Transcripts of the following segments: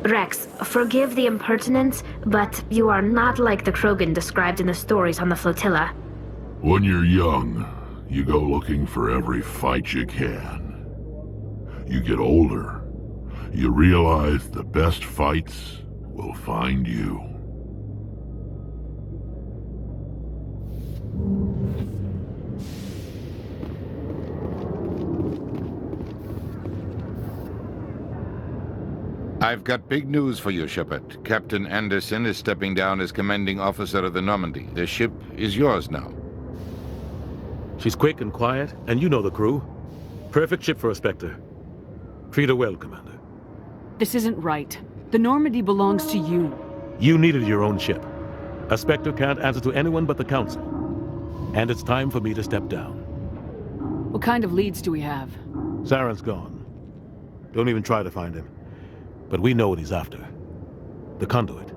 Rex, forgive the impertinence, but you are not like the Krogan described in the stories on the flotilla. When you're young, you go looking for every fight you can. You get older, you realize the best fights will find you. I've got big news for you, Shepard. Captain Anderson is stepping down as commanding officer of the Normandy. The ship is yours now. She's quick and quiet, and you know the crew. Perfect ship for a Spectre. Treat her well, Commander. This isn't right. The Normandy belongs to you. You needed your own ship. A Spectre can't answer to anyone but the Council. And it's time for me to step down. What kind of leads do we have? Saren's gone. Don't even try to find him. But we know what he's after. The conduit.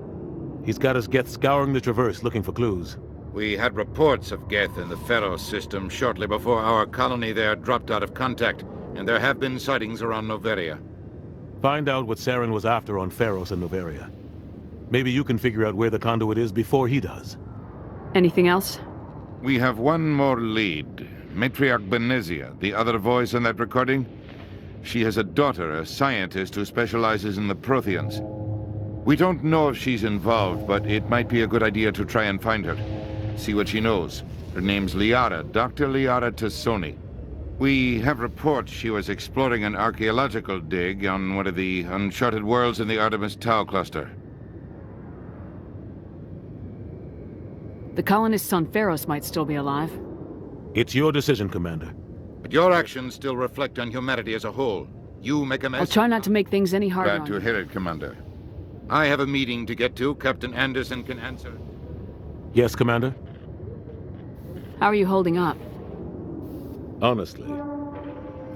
He's got his Geth scouring the Traverse looking for clues. We had reports of Geth in the Pharos system shortly before our colony there dropped out of contact, and there have been sightings around Noveria. Find out what Saren was after on Pharos and Noveria. Maybe you can figure out where the conduit is before he does. Anything else? We have one more lead. Matriarch Benezia, the other voice in that recording. She has a daughter, a scientist who specializes in the Protheans. We don't know if she's involved, but it might be a good idea to try and find her. See what she knows. Her name's Liara, Dr. Liara Tassoni. We have reports she was exploring an archaeological dig on one of the uncharted worlds in the Artemis Tau cluster. The colonists on Pharos might still be alive. It's your decision, Commander. But your actions still reflect on humanity as a whole. You make a mess. I'll try not to make things any harder Glad on to you. hear it, Commander. I have a meeting to get to. Captain Anderson can answer. Yes, Commander? How are you holding up? Honestly,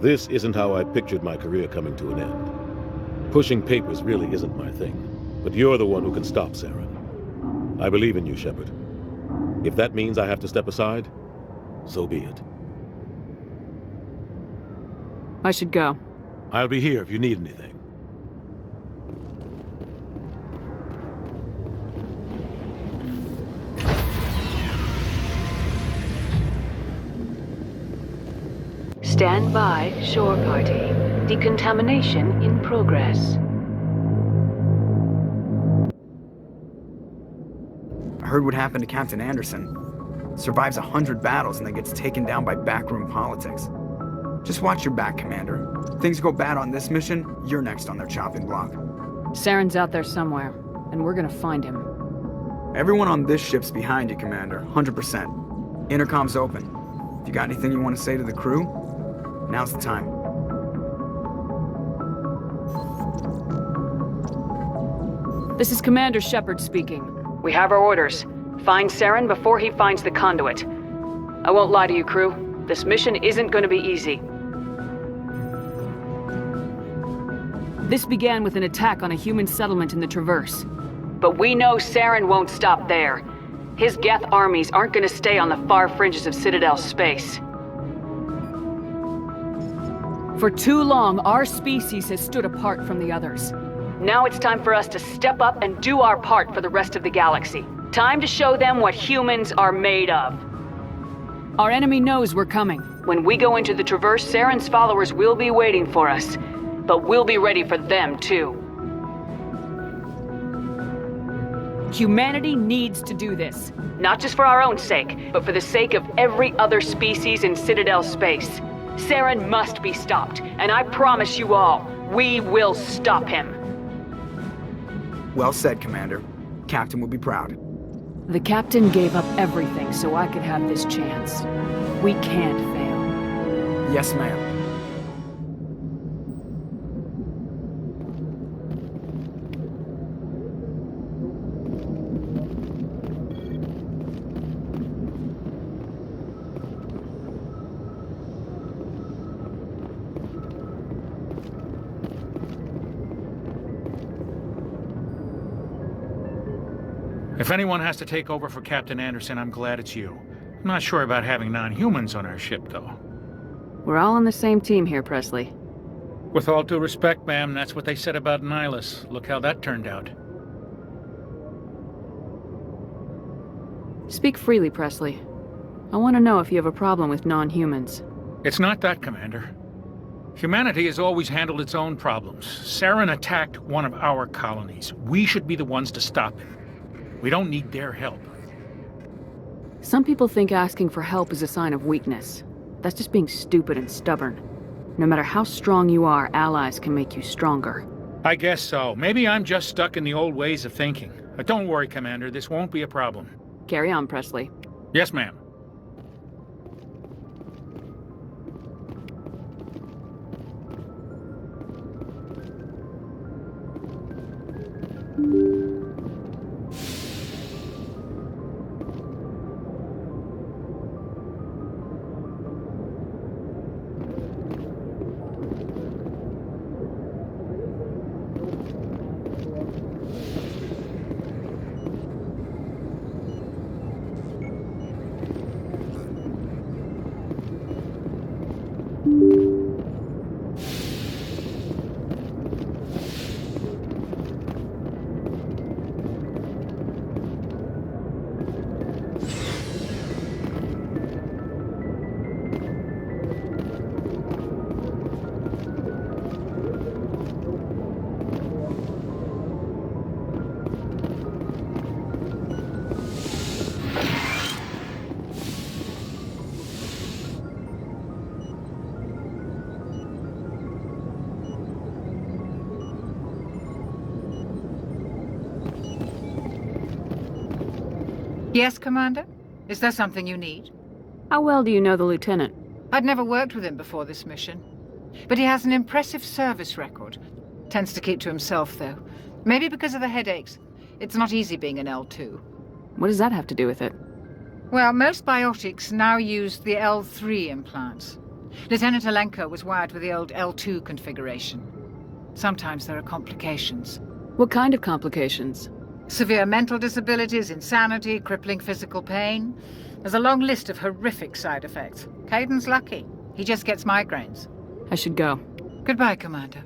this isn't how I pictured my career coming to an end. Pushing papers really isn't my thing. But you're the one who can stop Saren. I believe in you, Shepard. If that means I have to step aside, so be it. I should go. I'll be here if you need anything. Stand by, shore party. Decontamination in progress. I heard what happened to Captain Anderson. Survives 100 battles and then gets taken down by backroom politics. Just watch your back, Commander. If things go bad on this mission, you're next on their chopping block. Saren's out there somewhere, and we're gonna find him. Everyone on this ship's behind you, Commander. 100%. Intercom's open. If you got anything you want to say to the crew, now's the time. This is Commander Shepard speaking. We have our orders. Find Saren before he finds the conduit. I won't lie to you, crew. This mission isn't going to be easy. This began with an attack on a human settlement in the Traverse. But we know Saren won't stop there. His Geth armies aren't going to stay on the far fringes of Citadel space. For too long, our species has stood apart from the others. Now it's time for us to step up and do our part for the rest of the galaxy. Time to show them what humans are made of. Our enemy knows we're coming. When we go into the Traverse, Saren's followers will be waiting for us. But we'll be ready for them, too. Humanity needs to do this. Not just for our own sake, but for the sake of every other species in Citadel space. Saren must be stopped, and I promise you all, we will stop him. Well said, Commander. Captain will be proud. The captain gave up everything so I could have this chance. We can't fail. Yes, ma'am. If anyone has to take over for Captain Anderson, I'm glad it's you. I'm not sure about having non-humans on our ship, though. We're all on the same team here, Presley. With all due respect, ma'am, that's what they said about Nihilus. Look how that turned out. Speak freely, Presley. I want to know if you have a problem with non-humans. It's not that, Commander. Humanity has always handled its own problems. Saren attacked one of our colonies. We should be the ones to stop him. We don't need their help. Some people think asking for help is a sign of weakness. That's just being stupid and stubborn. No matter how strong you are, allies can make you stronger. I guess so. Maybe I'm just stuck in the old ways of thinking. But don't worry, Commander. This won't be a problem. Carry on, Presley. Yes, ma'am. Yes, Commander? Is there something you need? How well do you know the Lieutenant? I'd never worked with him before this mission. But he has an impressive service record. Tends to keep to himself, though. Maybe because of the headaches. It's not easy being an L2. What does that have to do with it? Well, most biotics now use the L3 implants. Lieutenant Alenko was wired with the old L2 configuration. Sometimes there are complications. What kind of complications? Severe mental disabilities, insanity, crippling physical pain. There's a long list of horrific side effects. Caden's lucky. He just gets migraines. I should go. Goodbye, Commander.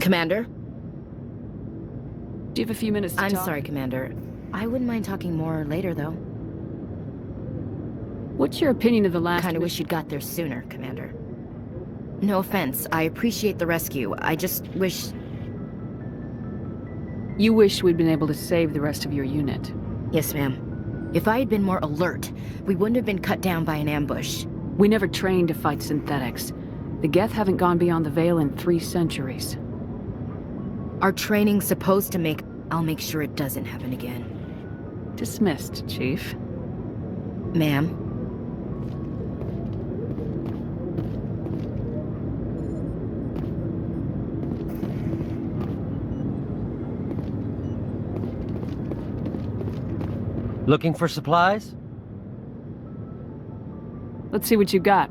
Commander? Do you have a few minutes to I'm talk? sorry, Commander. I wouldn't mind talking more later, though. What's your opinion of the last Kinda wish you'd got there sooner, Commander. No offense, I appreciate the rescue. I just wish... You wish we'd been able to save the rest of your unit. Yes, ma'am. If I had been more alert, we wouldn't have been cut down by an ambush. We never trained to fight synthetics. The Geth haven't gone beyond the Veil in 3 centuries. Our training's supposed to make... I'll make sure it doesn't happen again. Dismissed, Chief. Ma'am? Looking for supplies? Let's see what you got.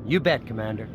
You bet, Commander.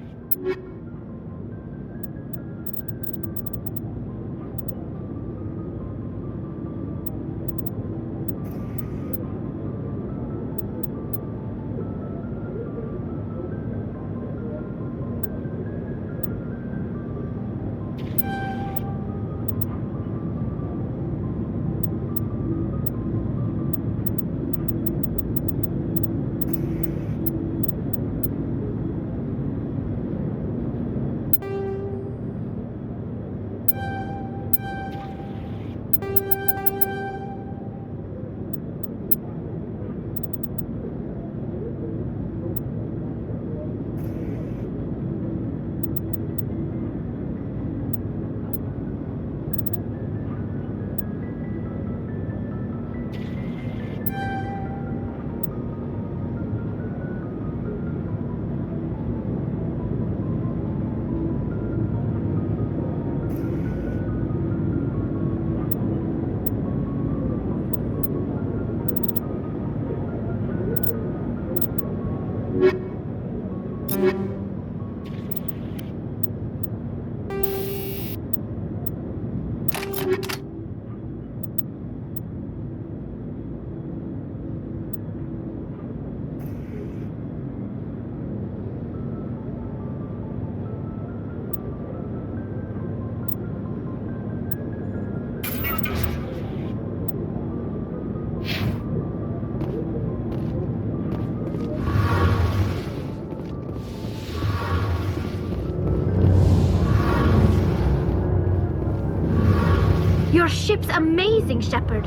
Your ship's amazing, Shepard.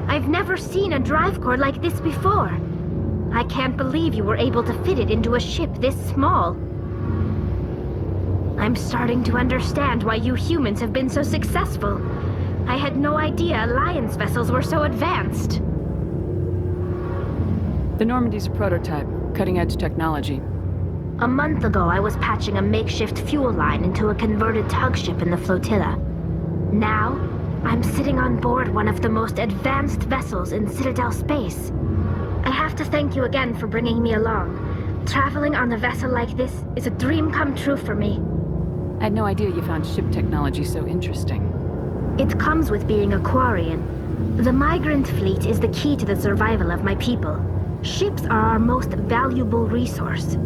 I've never seen a drive core like this before. I can't believe you were able to fit it into a ship this small. I'm starting to understand why you humans have been so successful. I had no idea Alliance vessels were so advanced. The Normandy's a prototype, cutting-edge technology. A month ago, I was patching a makeshift fuel line into a converted tug ship in the flotilla. Now, I'm sitting on board one of the most advanced vessels in Citadel space. I have to thank you again for bringing me along. Traveling on a vessel like this is a dream come true for me. I had no idea you found ship technology so interesting. It comes with being a Quarian. The migrant fleet is the key to the survival of my people. Ships are our most valuable resource.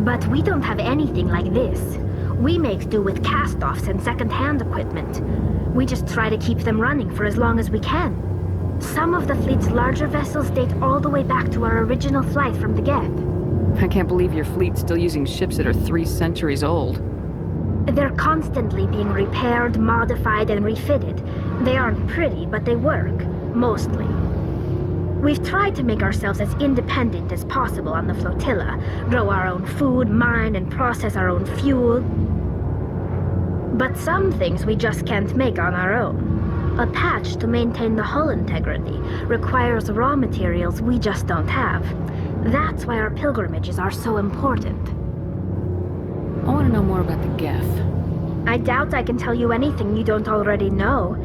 But we don't have anything like this. We make do with cast-offs and second-hand equipment. We just try to keep them running for as long as we can. Some of the fleet's larger vessels date all the way back to our original flight from the Geth. I can't believe your fleet's still using ships that are 3 centuries old. They're constantly being repaired, modified, and refitted. They aren't pretty, but they work. Mostly. We've tried to make ourselves as independent as possible on the flotilla, grow our own food, mine, and process our own fuel. But some things we just can't make on our own. A patch to maintain the hull integrity requires raw materials we just don't have. That's why our pilgrimages are so important. I want to know more about the Geth. I doubt I can tell you anything you don't already know.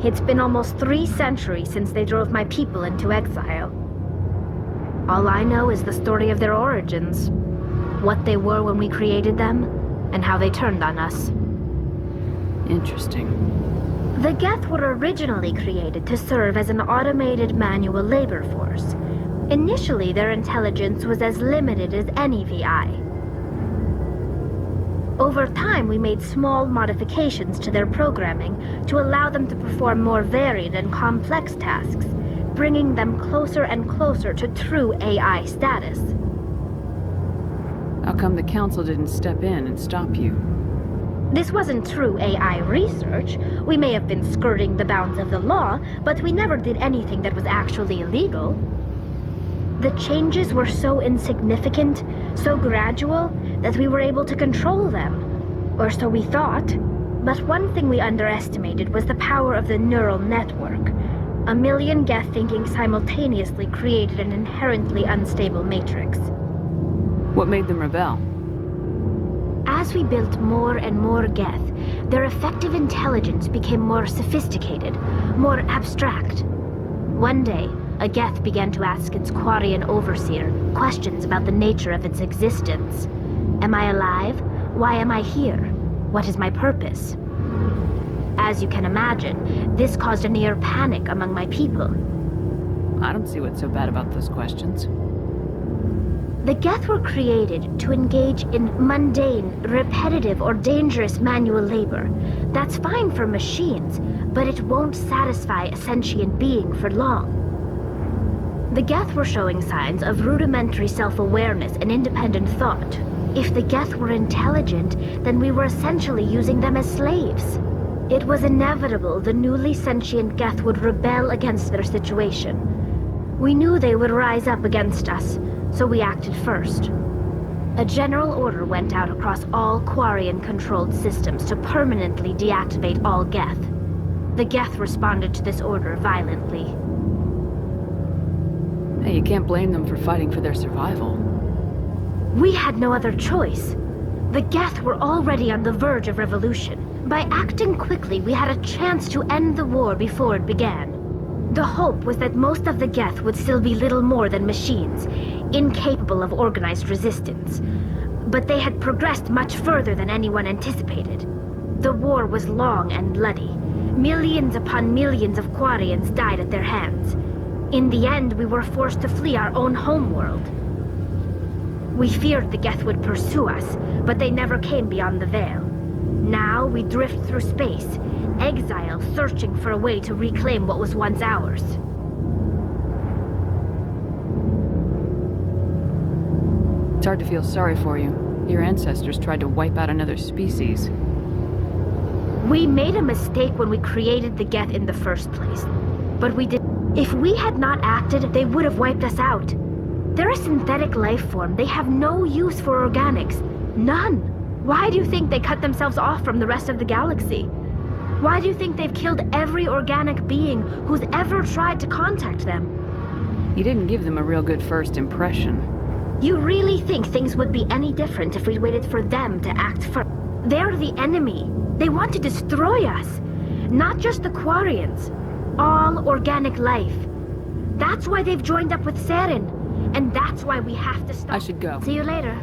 It's been almost 3 centuries since they drove my people into exile. All I know is the story of their origins, what they were when we created them, and how they turned on us. Interesting. The Geth were originally created to serve as an automated manual labor force. Initially, their intelligence was as limited as any VI. Over time, we made small modifications to their programming to allow them to perform more varied and complex tasks, bringing them closer and closer to true AI status. How come the Council didn't step in and stop you? This wasn't true AI research. We may have been skirting the bounds of the law, but we never did anything that was actually illegal. The changes were so insignificant, so gradual, that we were able to control them. Or so we thought. But one thing we underestimated was the power of the neural network. 1 million Geth thinking simultaneously created an inherently unstable matrix. What made them rebel? As we built more and more Geth, their effective intelligence became more sophisticated, more abstract. One day, a Geth began to ask its Quarian overseer questions about the nature of its existence. Am I alive? Why am I here? What is my purpose? As you can imagine, this caused a near panic among my people. I don't see what's so bad about those questions. The Geth were created to engage in mundane, repetitive, or dangerous manual labor. That's fine for machines, but it won't satisfy a sentient being for long. The Geth were showing signs of rudimentary self-awareness and independent thought. If the Geth were intelligent, then we were essentially using them as slaves. It was inevitable the newly sentient Geth would rebel against their situation. We knew they would rise up against us, so we acted first. A general order went out across all Quarian-controlled systems to permanently deactivate all Geth. The Geth responded to this order violently. Hey, you can't blame them for fighting for their survival. We had no other choice. The Geth were already on the verge of revolution. By acting quickly, we had a chance to end the war before it began. The hope was that most of the Geth would still be little more than machines, incapable of organized resistance. But they had progressed much further than anyone anticipated. The war was long and bloody. Millions upon millions of Quarians died at their hands. In the end, we were forced to flee our own homeworld. We feared the Geth would pursue us, but they never came beyond the Veil. Now we drift through space, exile searching for a way to reclaim what was once ours. It's hard to feel sorry for you. Your ancestors tried to wipe out another species. We made a mistake when we created the Geth in the first place. But we did. If we had not acted, they would have wiped us out. They're a synthetic life form. They have no use for organics. None. Why do you think they cut themselves off from the rest of the galaxy? Why do you think they've killed every organic being who's ever tried to contact them? You didn't give them a real good first impression. You really think things would be any different if we waited for them to act first? They're the enemy. They want to destroy us. Not just the Quarians. All organic life. That's why they've joined up with Saren. And that's why we have to stop. I should go. See you later.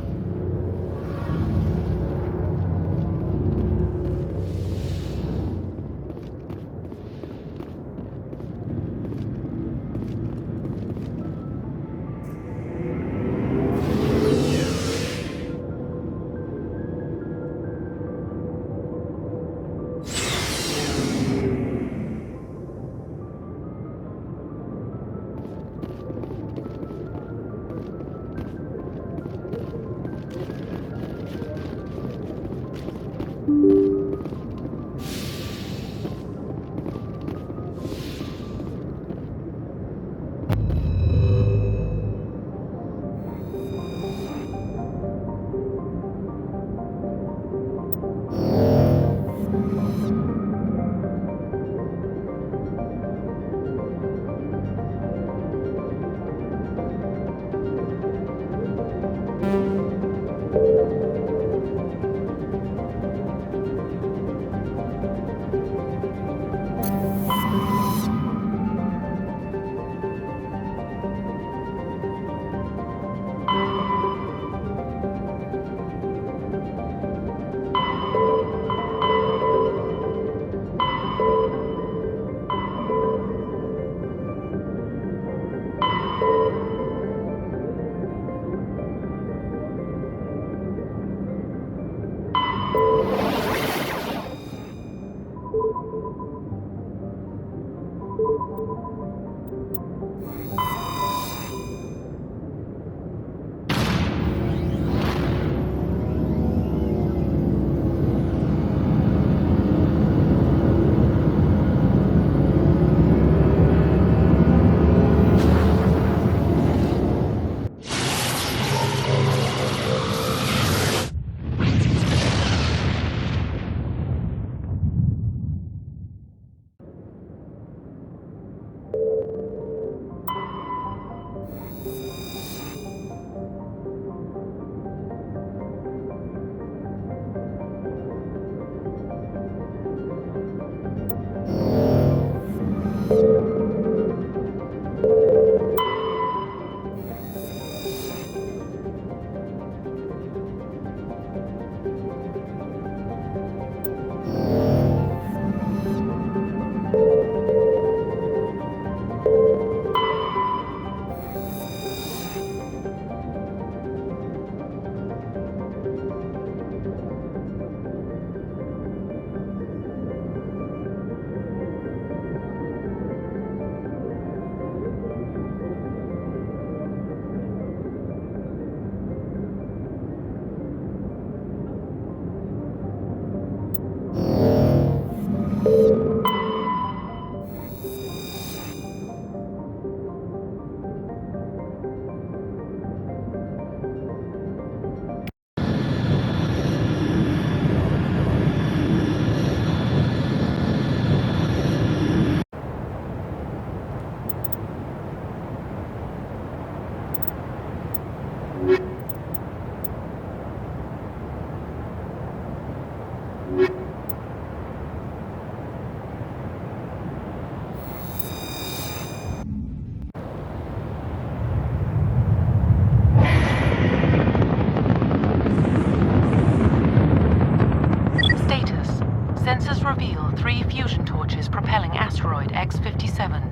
Reports reveal 3 fusion torches propelling Asteroid X57.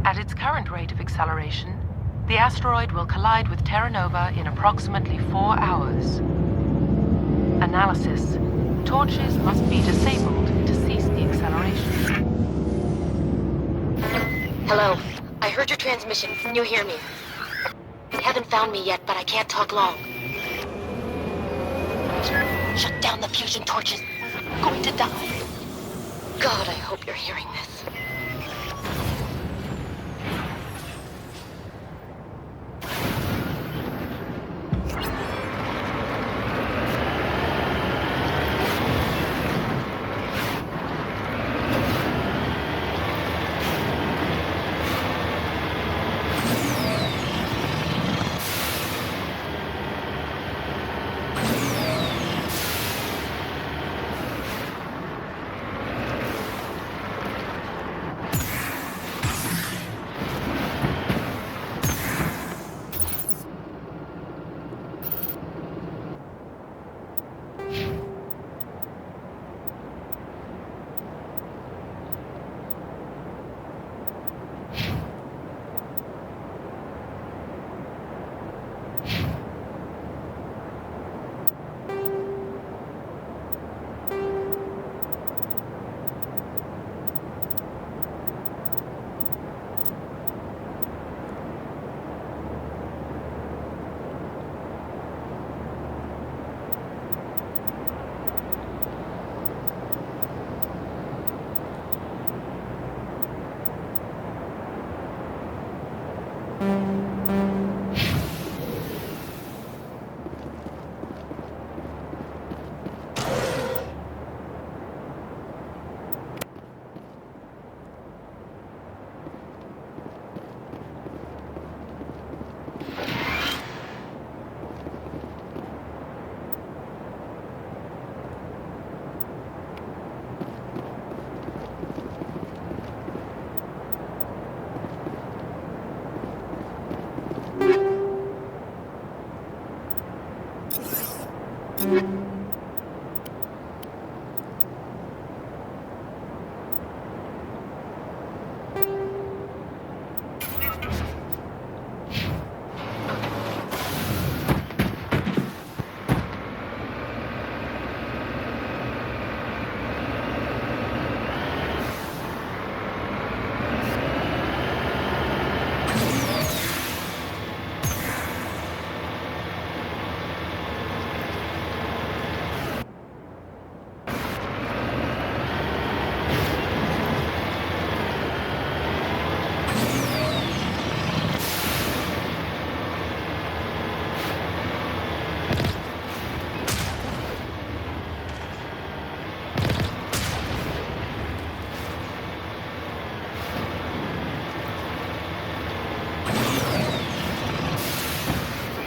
At its current rate of acceleration, the asteroid will collide with Terra Nova in approximately 4 hours. Analysis. Torches must be disabled to cease the acceleration. Hello. I heard your transmission. Can you hear me? You haven't found me yet, but I can't talk long. Shut down the fusion torches. I'm going to die. God, I hope you're hearing this.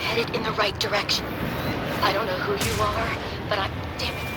Headed in the right direction. I don't know who you are, but I'm... Damn it.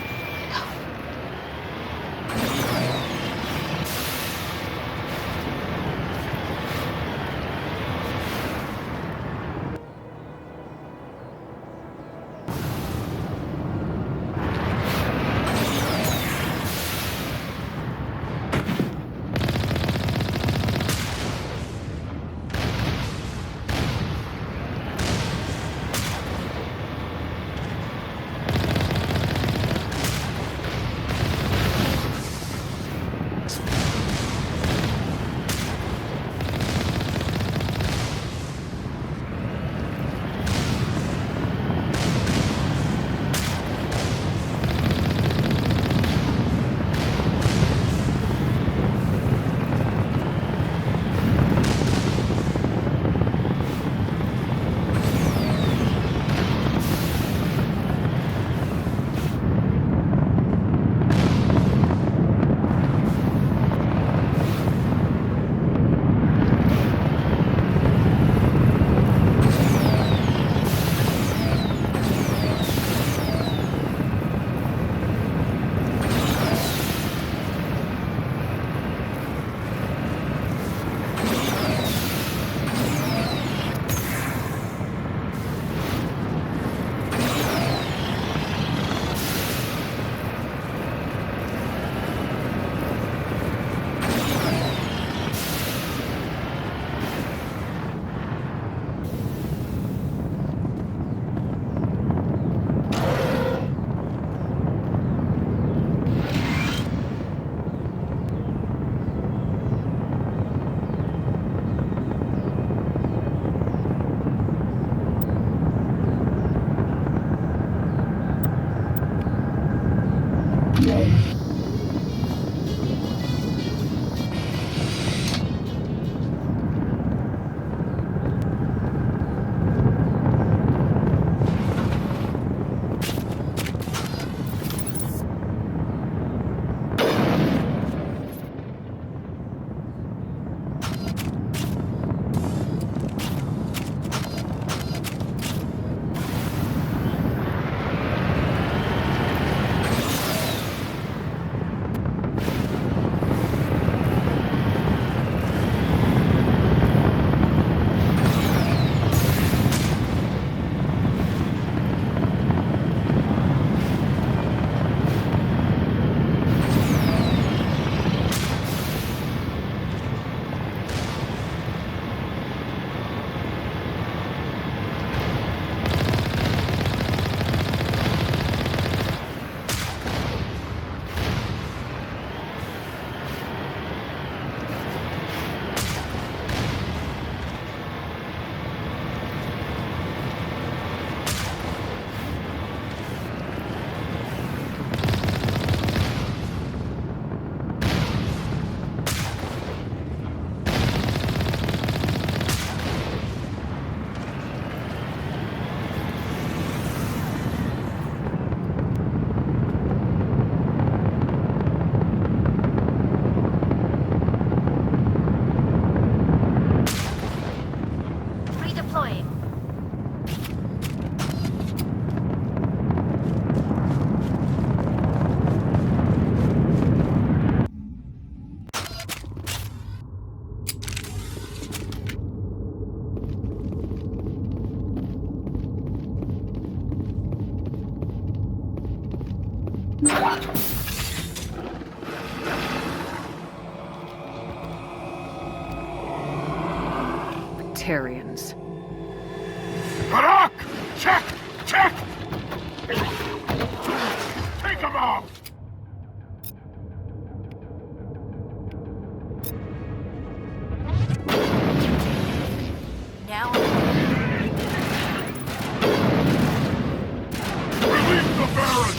Batarians. Barak! Check! Check! Take him out! Now. Release the Baron!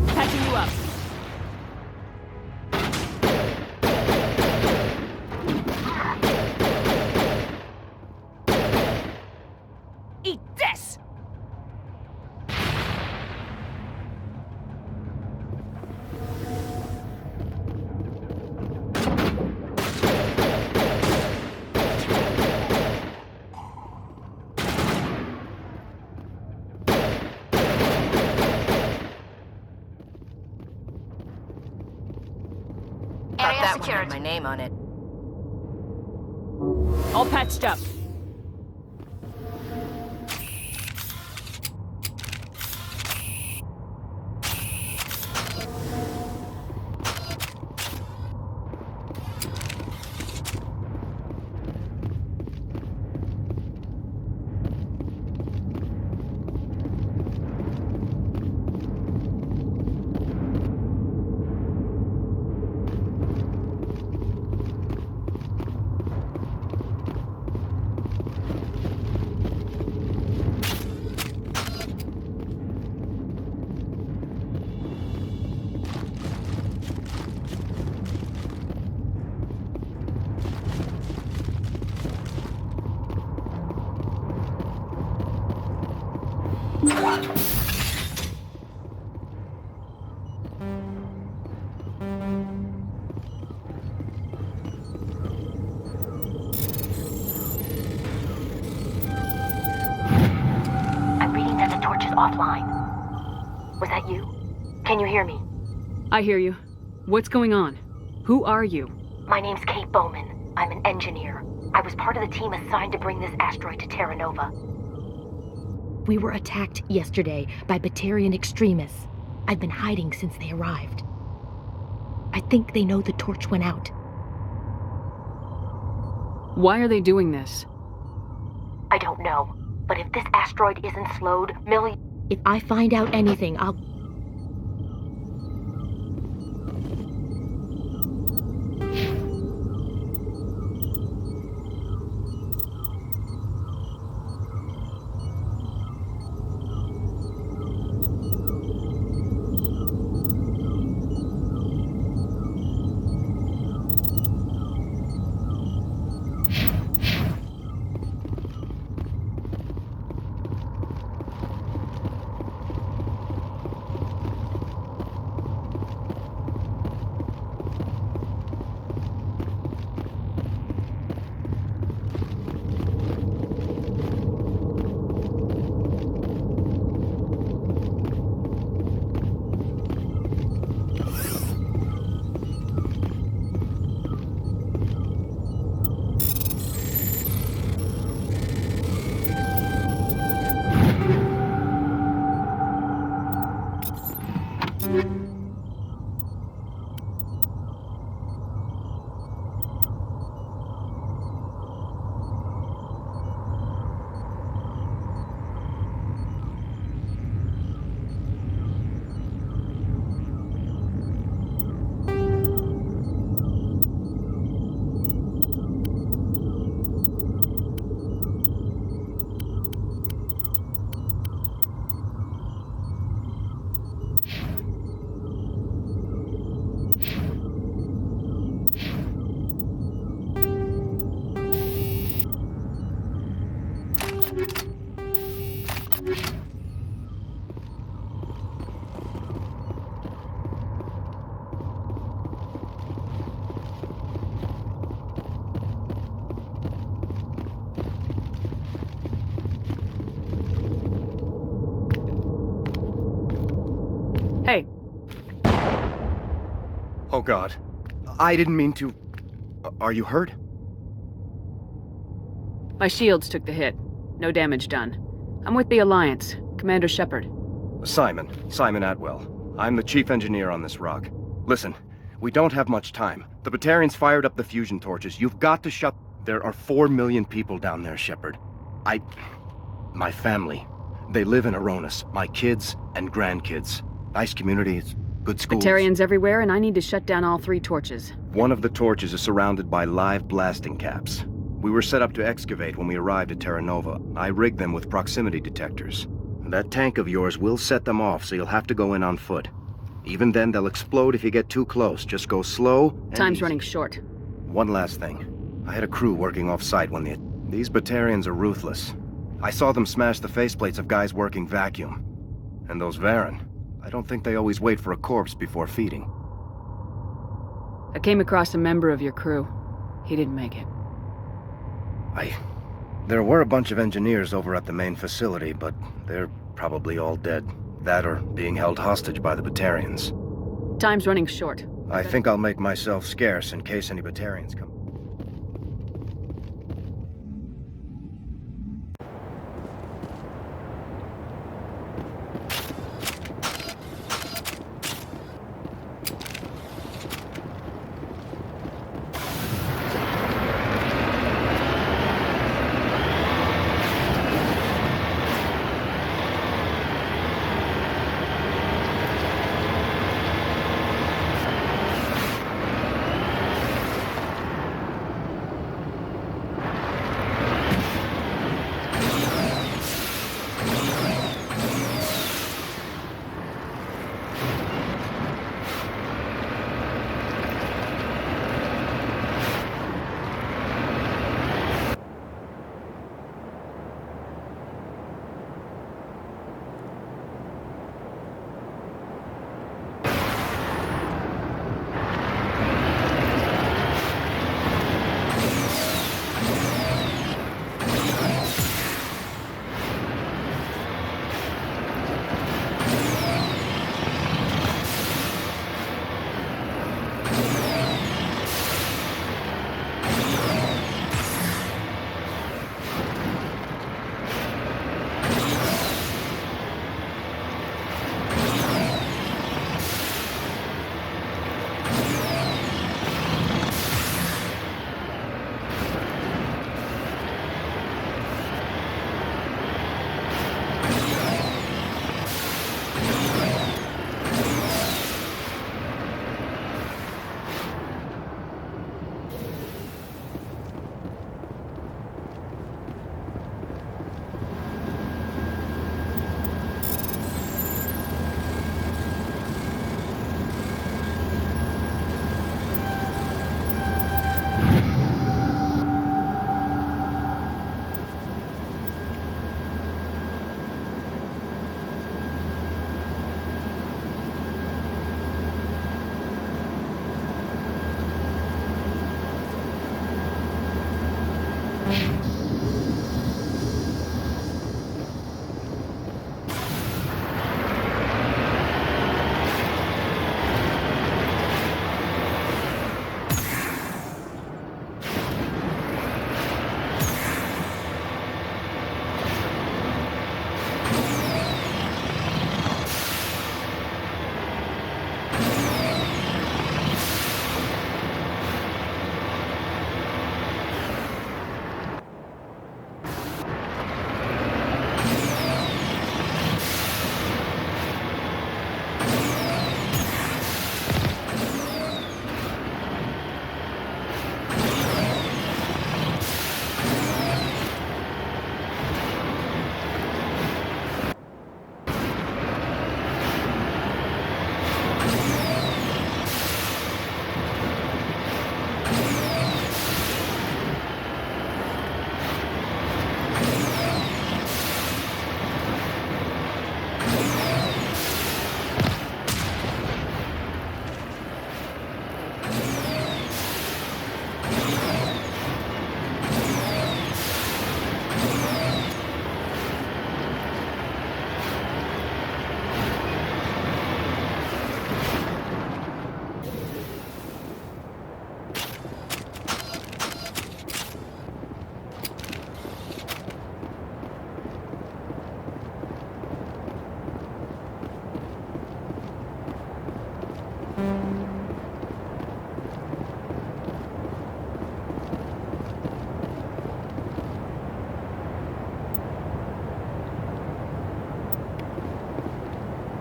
Patching you up. Eat this! Area secured. My name on it. All patched up. I'm reading that the torch is offline. Was that that you? Can you hear me? I hear you. What's going on? Who are you? My name's Kate Bowman. I'm an engineer. I was part of the team assigned to bring this asteroid to Terra Nova. We were attacked yesterday by Batarian extremists. I've been hiding since they arrived. I think they know the torch went out. Why are they doing this? I don't know. But if this asteroid isn't slowed, If I find out anything, I'll... Hey. Oh God. I didn't mean to... Are you hurt? My shields took the hit. No damage done. I'm with the Alliance. Commander Shepard. Simon Atwell. I'm the chief engineer on this rock. Listen, we don't have much time. The Batarians fired up the fusion torches. You've got to shut... There are 4 million people down there, Shepard. My family. They live in Aronis. My kids and grandkids. Nice communities, good schools. Batarians everywhere, and I need to shut down all 3 torches. One of the torches is surrounded by live blasting caps. We were set up to excavate when we arrived at Terra Nova. I rigged them with proximity detectors. That tank of yours will set them off, so you'll have to go in on foot. Even then, they'll explode if you get too close. Just go slow and Time's easy. running short. One last thing. I had a crew working off-site when these Batarians are ruthless. I saw them smash the faceplates of guys working vacuum. And those Varen, I don't think they always wait for a corpse before feeding. I came across a member of your crew. He didn't make it. There were a bunch of engineers over at the main facility, but they're probably all dead. That or being held hostage by the Batarians. Time's running short. I think I'll make myself scarce in case any Batarians come.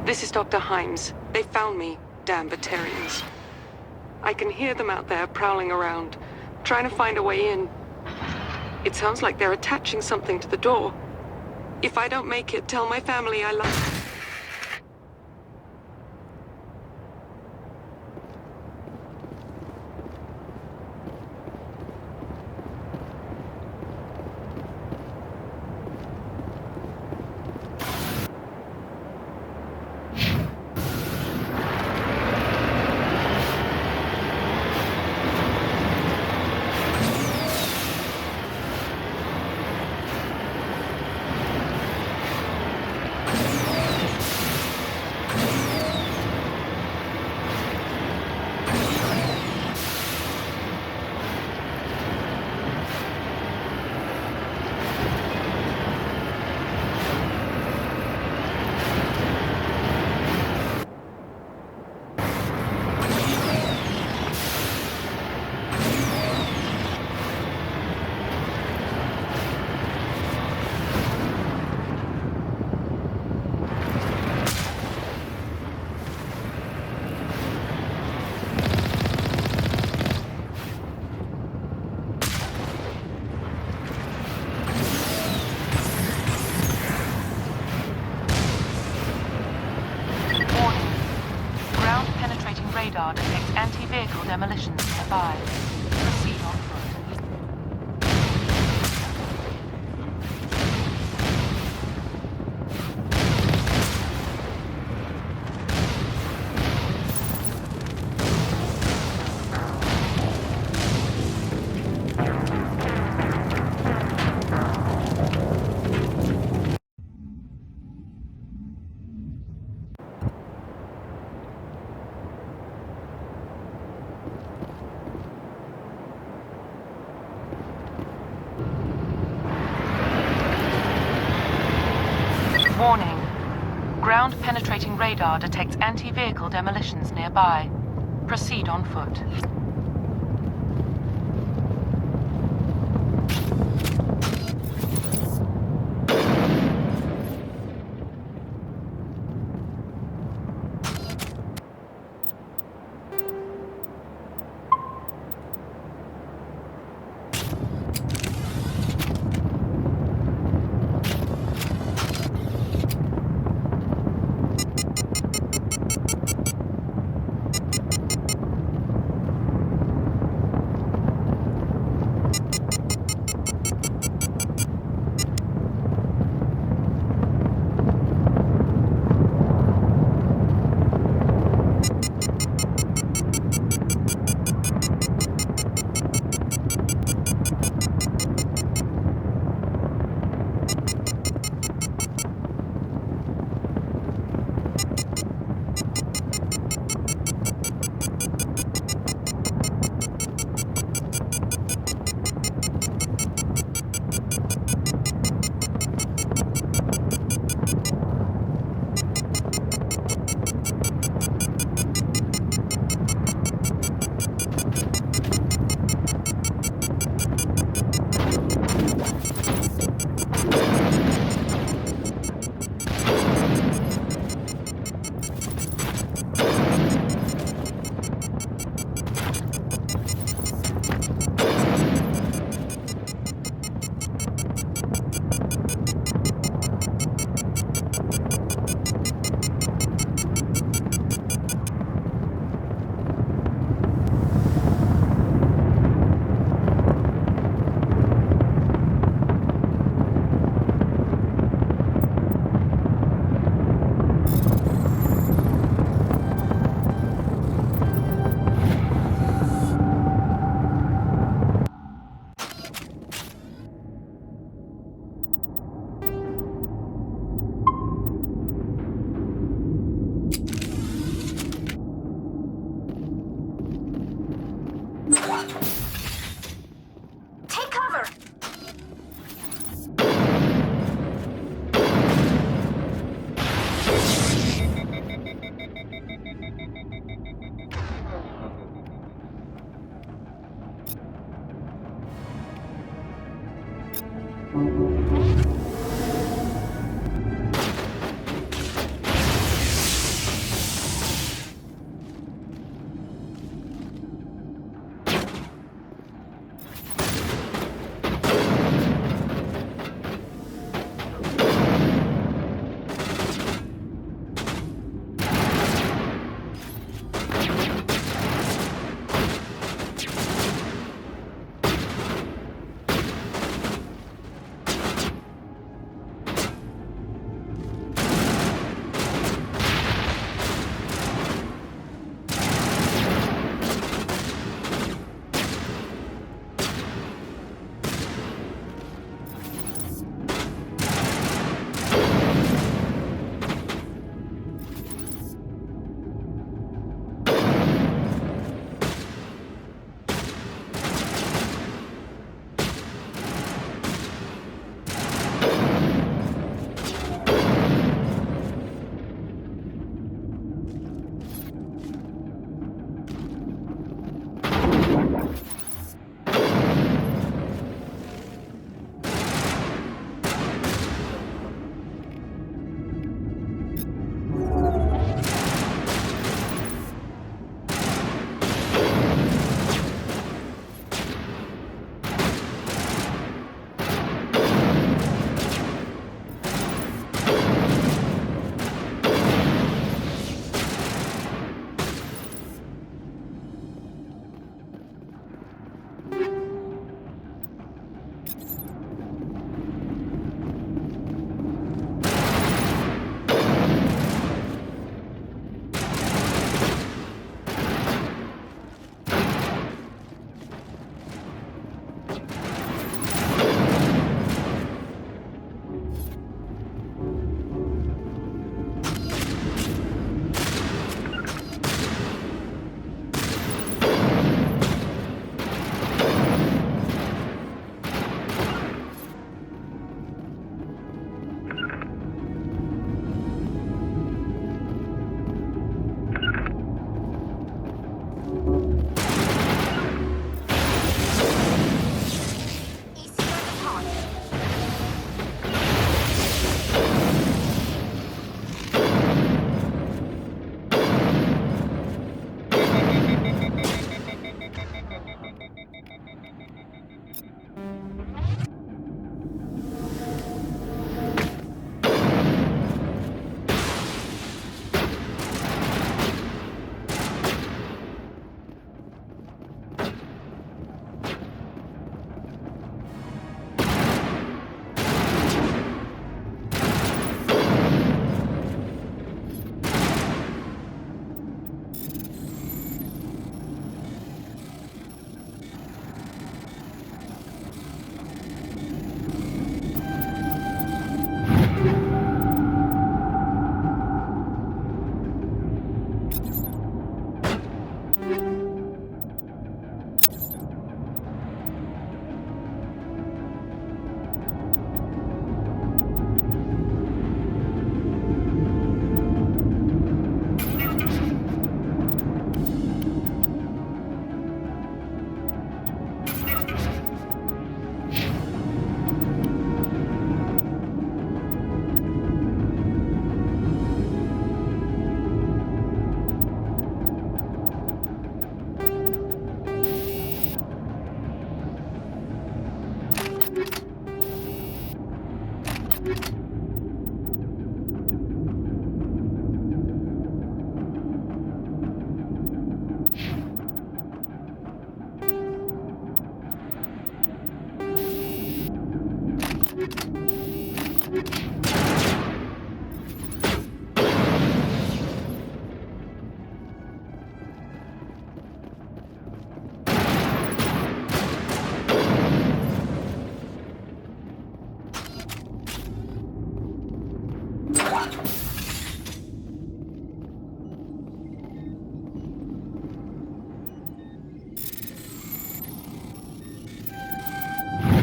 This is Dr. Himes. They found me, damn Batarians. I can hear them out there prowling around, trying to find a way in. It sounds like they're attaching something to the door. If I don't make it, tell my family I love them. Radar detects anti-vehicle demolitions nearby. Proceed on foot. Warning. Ground-penetrating radar detects anti-vehicle demolitions nearby. Proceed on foot. Take cover!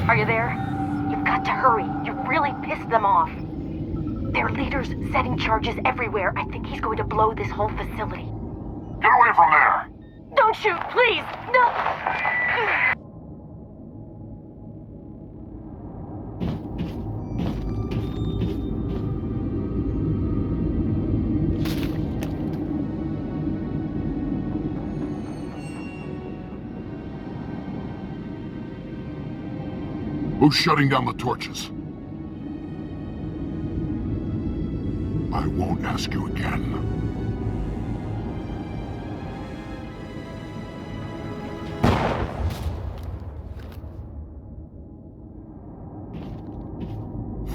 Are you there? You've got to hurry. You've really pissed them off. Their leader's setting charges everywhere. I think he's going to blow this whole facility. Get away from there! Don't shoot, please! No! Who's shutting down the torches? I won't ask you again.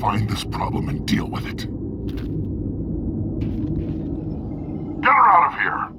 Find this problem and deal with it. Get her out of here!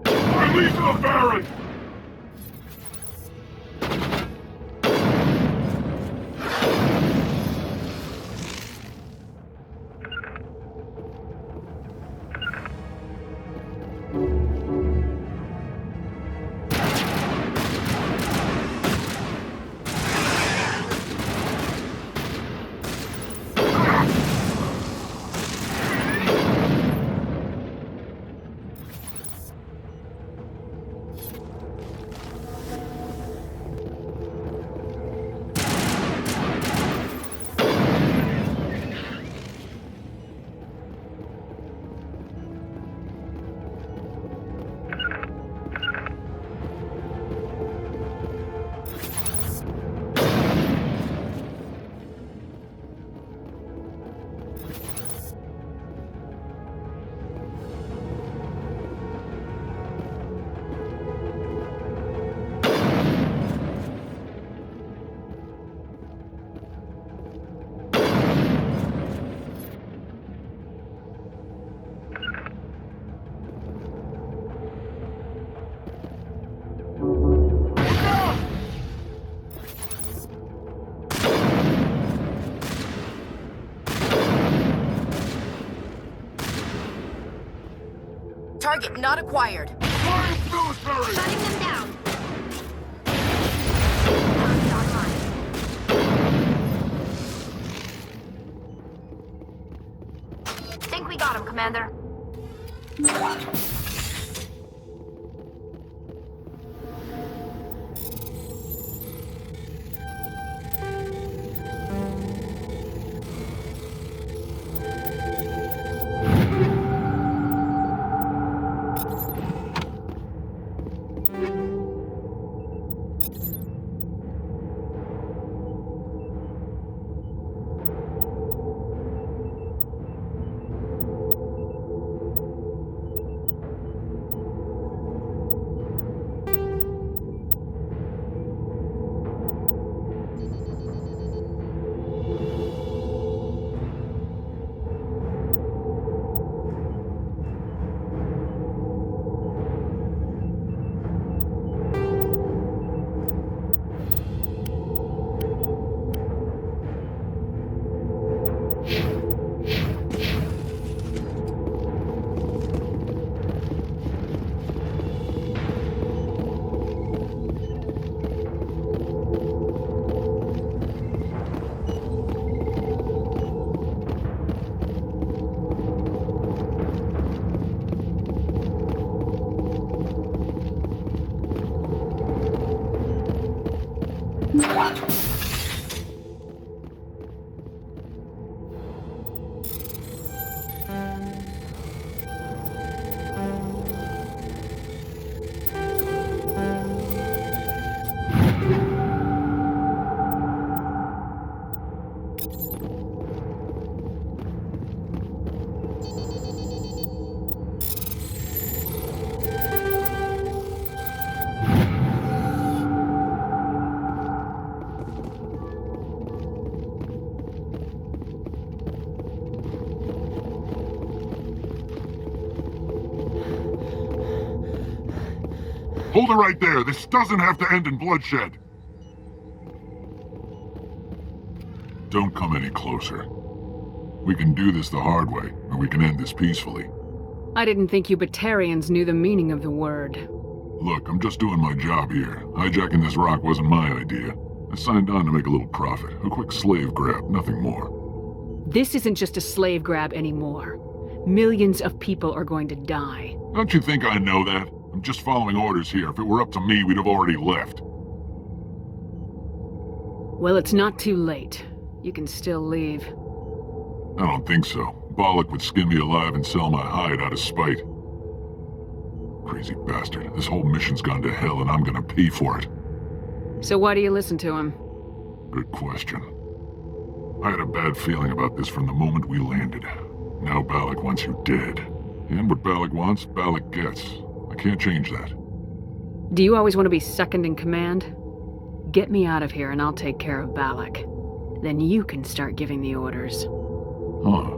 Release the Baron! Target not acquired. Military! Shutting them down. Think we got him, Commander. Hold it right there. This doesn't have to end in bloodshed. Don't come any closer. We can do this the hard way, or we can end this peacefully. I didn't think you Batarians knew the meaning of the word. Look, I'm just doing my job here. Hijacking this rock wasn't my idea. I signed on to make a little profit. A quick slave grab, nothing more. This isn't just a slave grab anymore. Millions of people are going to die. Don't you think I know that? I'm just following orders here. If it were up to me, we'd have already left. Well, it's not too late. You can still leave. I don't think so. Bollock would skin me alive and sell my hide out of spite. Crazy bastard. This whole mission's gone to hell and I'm gonna pay for it. So why do you listen to him? Good question. I had a bad feeling about this from the moment we landed. Now Bollock wants you dead. And what Bollock wants, Bollock gets. I can't change that. Do you always want to be second in command? Get me out of here and I'll take care of Bollock. Then you can start giving the orders. Huh.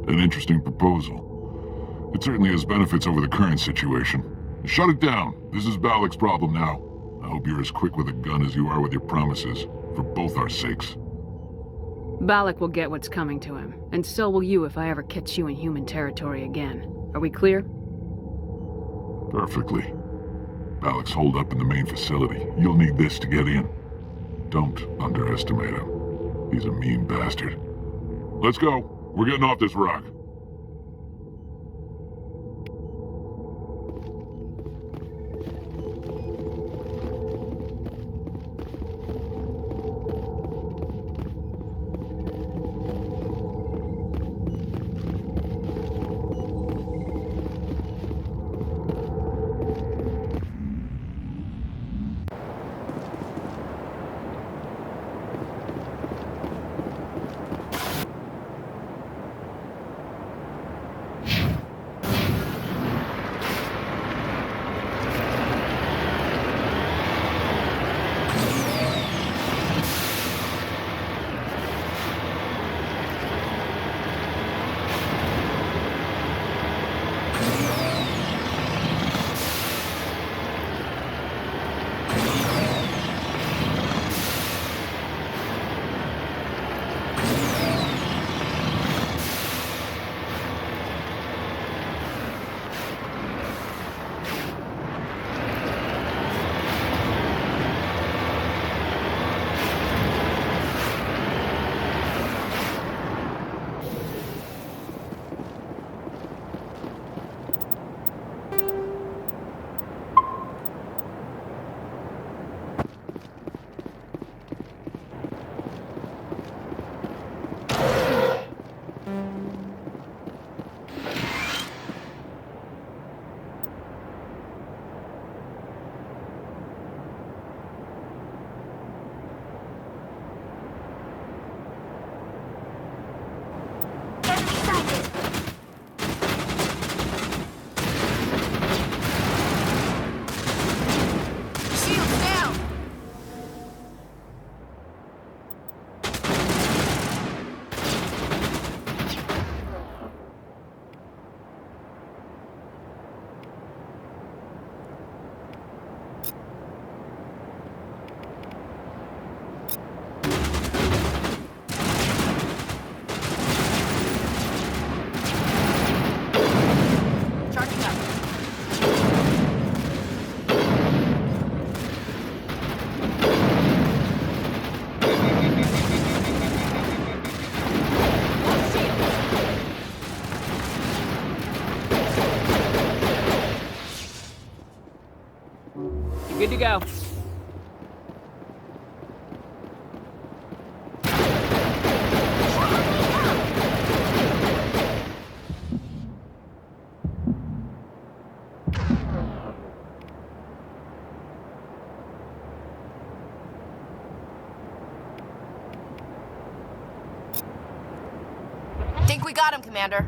An interesting proposal. It certainly has benefits over the current situation. Shut it down. This is Balak's problem now. I hope you're as quick with a gun as you are with your promises, for both our sakes. Balak will get what's coming to him, and so will you if I ever catch you in human territory again. Are we clear? Perfectly. Balak's holed up in the main facility. You'll need this to get in. Don't underestimate him. He's a mean bastard. Let's go. We're getting off this rock. Good to go. Think we got him, Commander.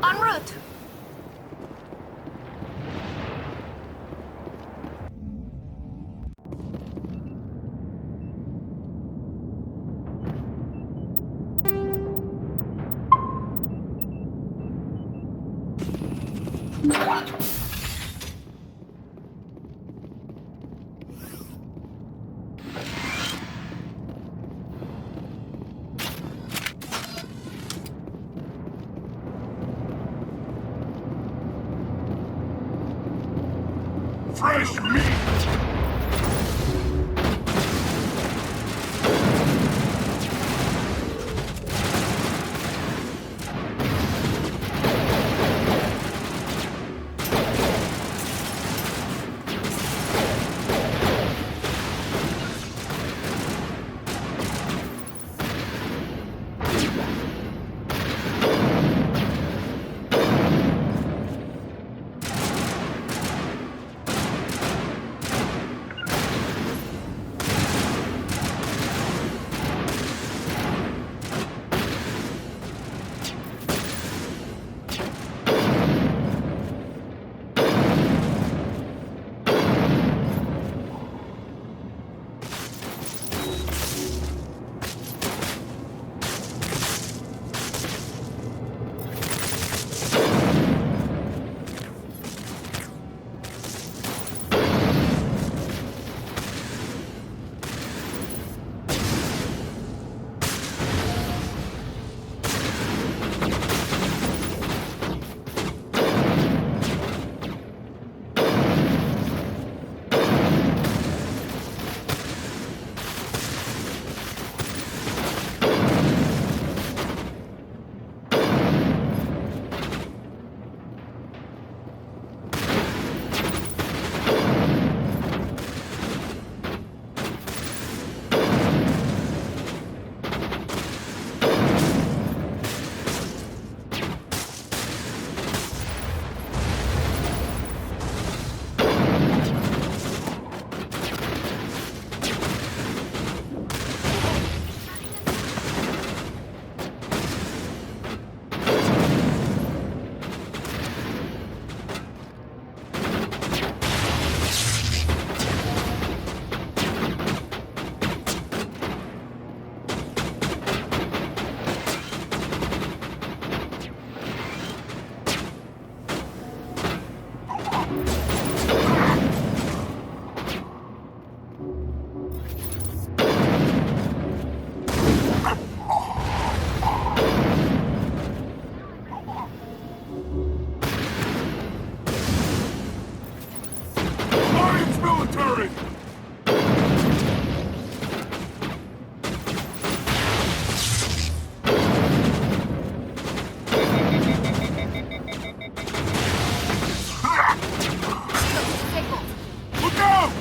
En route! Fresh meat! hurry! Look out!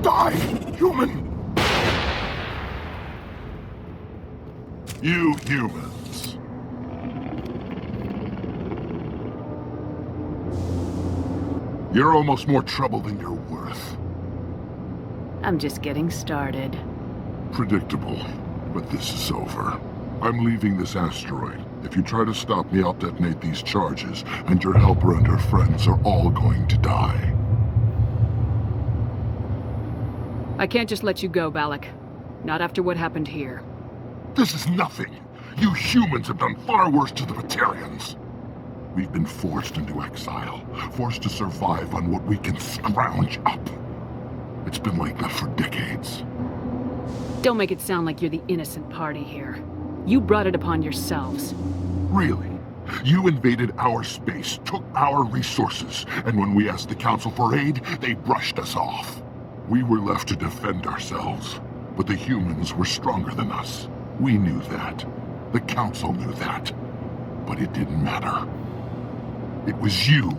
Die, human! You humans. You're almost more trouble than you're worth. I'm just getting started. Predictable, but this is over. I'm leaving this asteroid. If you try to stop me, I'll detonate these charges, and your helper and her friends are all going to die. I can't just let you go, Balak. Not after what happened here. This is nothing. You humans have done far worse to the Batarians. We've been forced into exile, forced to survive on what we can scrounge up. It's been like that for decades. Don't make it sound like you're the innocent party here. You brought it upon yourselves. Really? You invaded our space, took our resources, and when we asked the Council for aid, they brushed us off. We were left to defend ourselves, but the humans were stronger than us. We knew that. The Council knew that. But it didn't matter. It was you.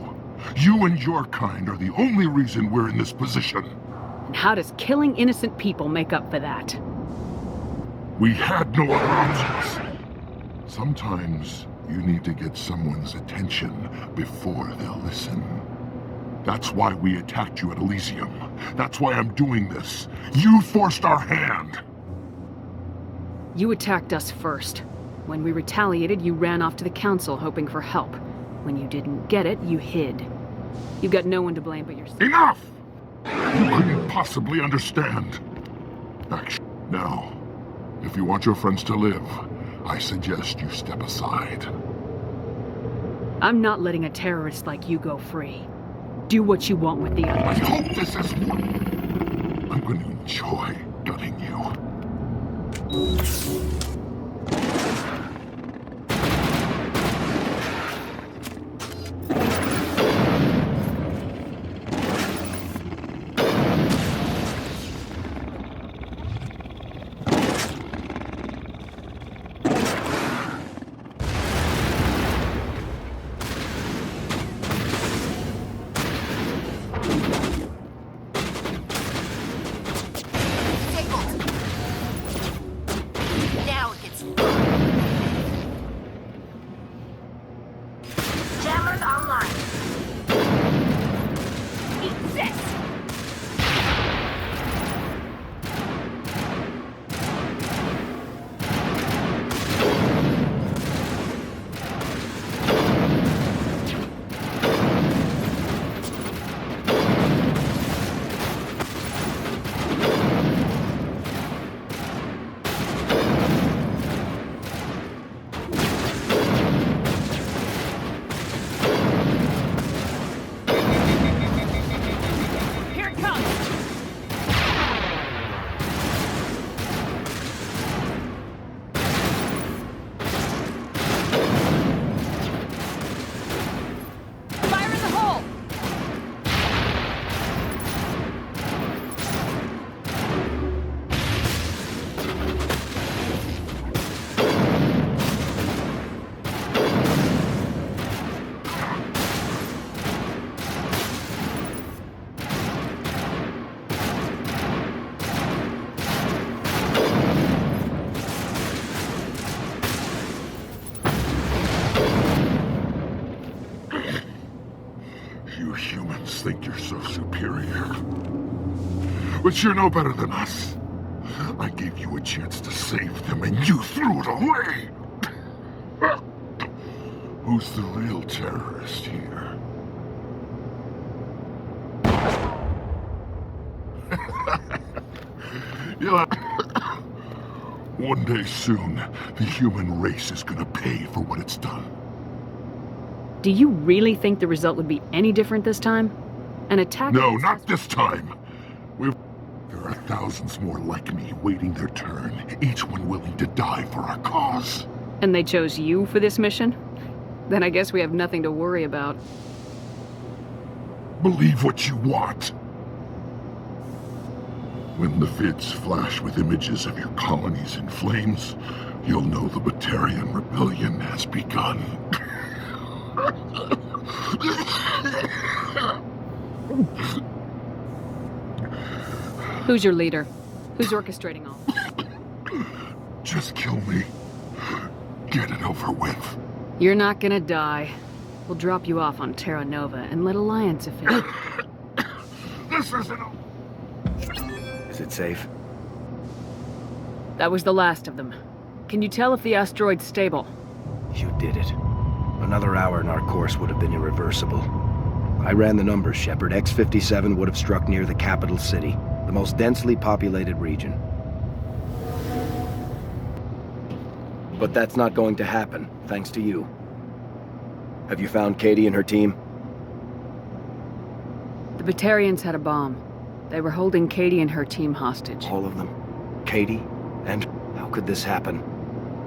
You and your kind are the only reason we're in this position. And how does killing innocent people make up for that? We had no other options. Sometimes you need to get someone's attention before they'll listen. That's why we attacked you at Elysium. That's why I'm doing this. You forced our hand. You attacked us first. When we retaliated, you ran off to the Council hoping for help. When you didn't get it, you hid. You've got no one to blame but yourself. Enough! You couldn't possibly understand. Actually, now, if you want your friends to live, I suggest you step aside. I'm not letting a terrorist like you go free. Do what you want with the others. I hope this is one. I'm going to enjoy gutting you. think you're so superior. But you're no better than us. I gave you a chance to save them, and you threw it away! Who's the real terrorist here? You'll have... One day soon, the human race is gonna pay for what it's done. Do you really think the result would be any different this time? An attack? No, not this time! There are thousands more like me waiting their turn, each one willing to die for our cause. And they chose you for this mission? Then I guess we have nothing to worry about. Believe what you want. When the vids flash with images of your colonies in flames, you'll know the Batarian rebellion has begun. Who's your leader? Who's orchestrating all this? Just kill me. Get it over with. You're not gonna die. We'll drop you off on Terra Nova and let Alliance officials. This isn't... Is it safe? That was the last of them. Can you tell if the asteroid's stable? You did it. Another hour and our course would have been irreversible. I ran the numbers, Shepard. X57 would have struck near the capital city, the most densely populated region. But that's not going to happen, thanks to you. Have you found Katie and her team? The Batarians had a bomb. They were holding Katie and her team hostage. All of them? Katie? And how could this happen?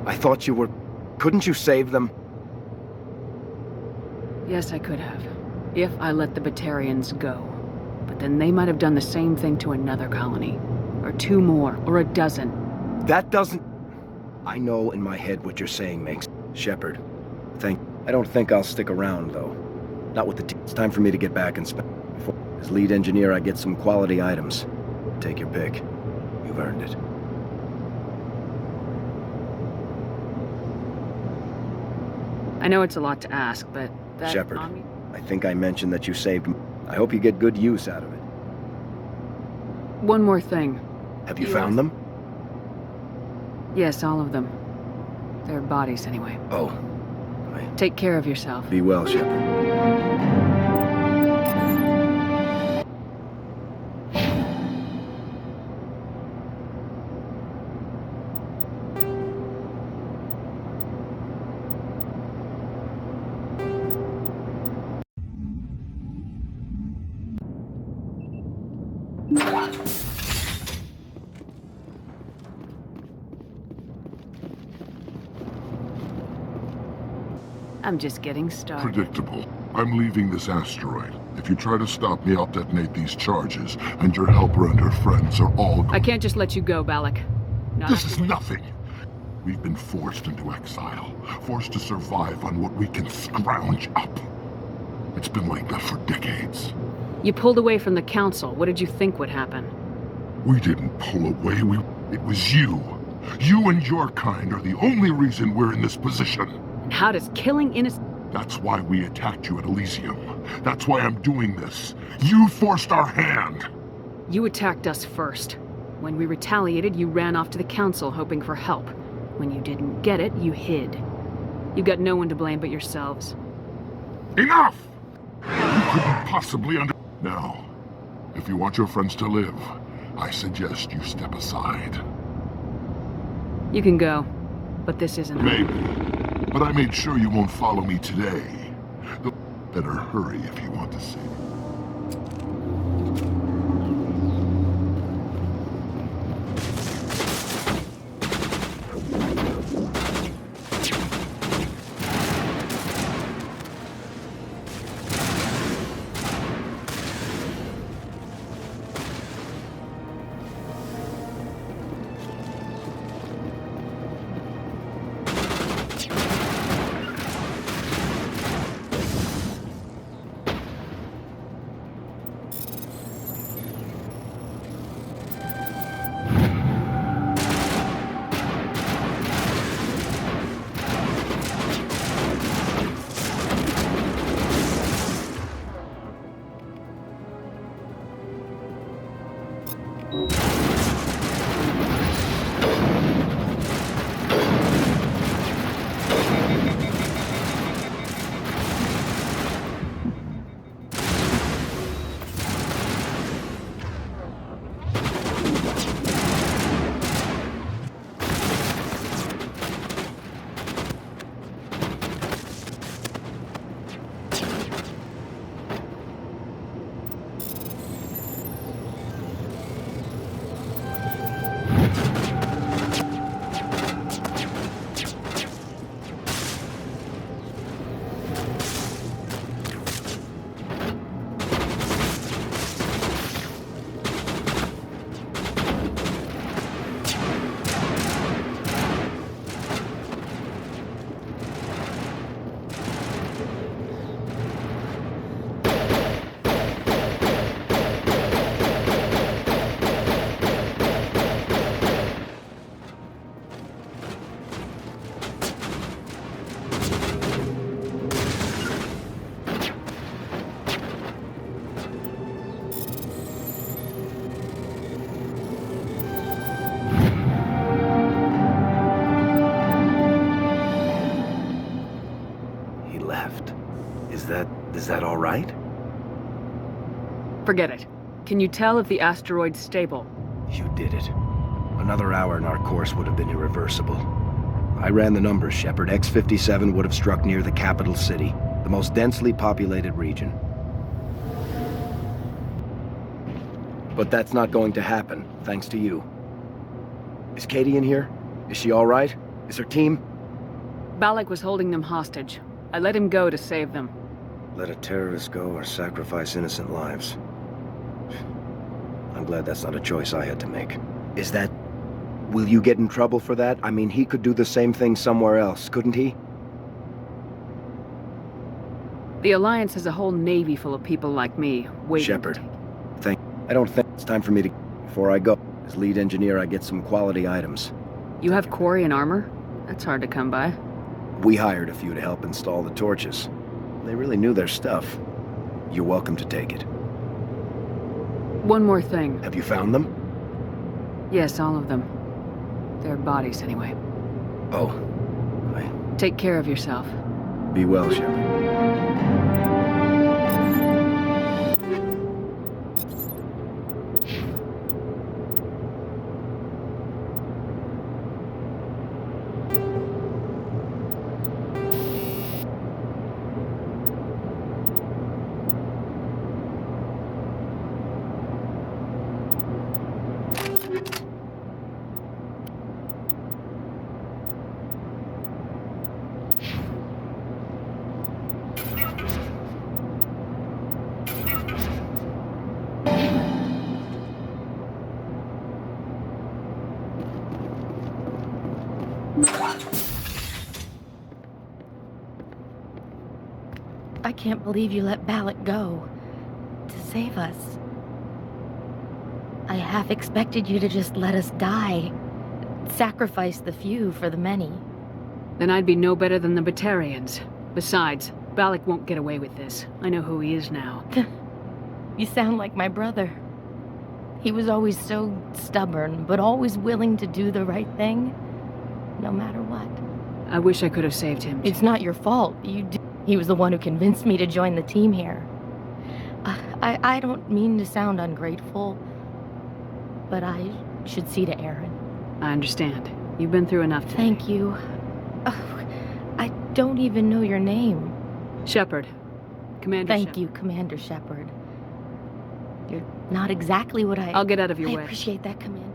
I thought you were... Couldn't you save them? Yes, I could have. If I let the Batarians go. But then they might have done the same thing to another colony. Or two more, or a dozen. That doesn't... I know in my head what you're saying makes... Shepard, I don't think I'll stick around, though. Not with the team. It's time for me to get back and spend... As lead engineer, I get some quality items. Take your pick. You've earned it. I know it's a lot to ask, but that... Shepard, I think I mentioned that you saved me. I hope you get good use out of it. One more thing. Have you found them? Yes, all of them. Their bodies, anyway. Oh. Take care of yourself. Be well, Shepard. I'm just getting started. Predictable. I'm leaving this asteroid. If you try to stop me, I'll detonate these charges, and your helper and her friends are all... I can't just let you go, Balak. This is nothing. We've been forced into exile, forced to survive on what we can scrounge up. It's been like that for decades. You pulled away from the Council. What did you think would happen? We didn't pull away. It was you. You and your kind are the only reason we're in this position. How does killing innocent... That's why we attacked you at Elysium. That's why I'm doing this. You forced our hand. You attacked us first. When we retaliated, you ran off to the Council hoping for help. When you didn't get it, you hid. You've got no one to blame but yourselves. Enough! You couldn't possibly Now, if you want your friends to live, I suggest you step aside. You can go, but this isn't... Maybe. But I made sure you won't follow me today. Better hurry if you want to save it. Is that all right? Forget it. Can you tell if the asteroid's stable? You did it. Another hour and our course would have been irreversible. I ran the numbers, Shepard. X57 would have struck near the capital city, the most densely populated region. But that's not going to happen, thanks to you. Is Katie in here? Is she all right? Is her team? Balak was holding them hostage. I let him go to save them. Let a terrorist go or sacrifice innocent lives. I'm glad that's not a choice I had to make. Is that... Will you get in trouble for that? I mean, he could do the same thing somewhere else, couldn't he? The Alliance has a whole navy full of people like me, waiting. Shepard, I don't think it's time for me to... Before I go, as lead engineer, I get some quality items. You have quarry and armor? That's hard to come by. We hired a few to help install the torches. They really knew their stuff. You're welcome to take it. One more thing. Have you found them? Yes, all of them. Their bodies, anyway. Oh. Take care of yourself. Be well, Shepard. I can't believe you let Balak go. To save us. I half expected you to just let us die. Sacrifice the few for the many. Then I'd be no better than the Batarians. Besides, Balak won't get away with this. I know who he is now. You sound like my brother. He was always so stubborn, but always willing to do the right thing, no matter what. I wish I could have saved him. It's not your fault. He was the one who convinced me to join the team here. I don't mean to sound ungrateful, but I should see to Aaron. I understand. You've been through enough today. Thank you. I don't even know your name. Shepard. Commander Thank you, Commander Shepard. You're not exactly what I'll get out of your way. I appreciate that, Commander.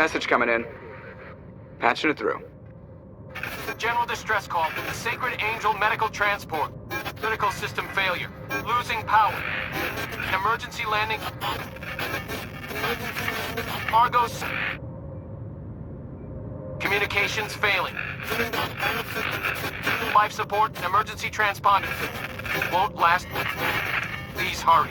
Message coming in. Patching it through. General distress call. Sacred Angel medical transport. Critical system failure. Losing power. Emergency landing. Argos. Communications failing. Life support and emergency transponder. Won't last. Please hurry.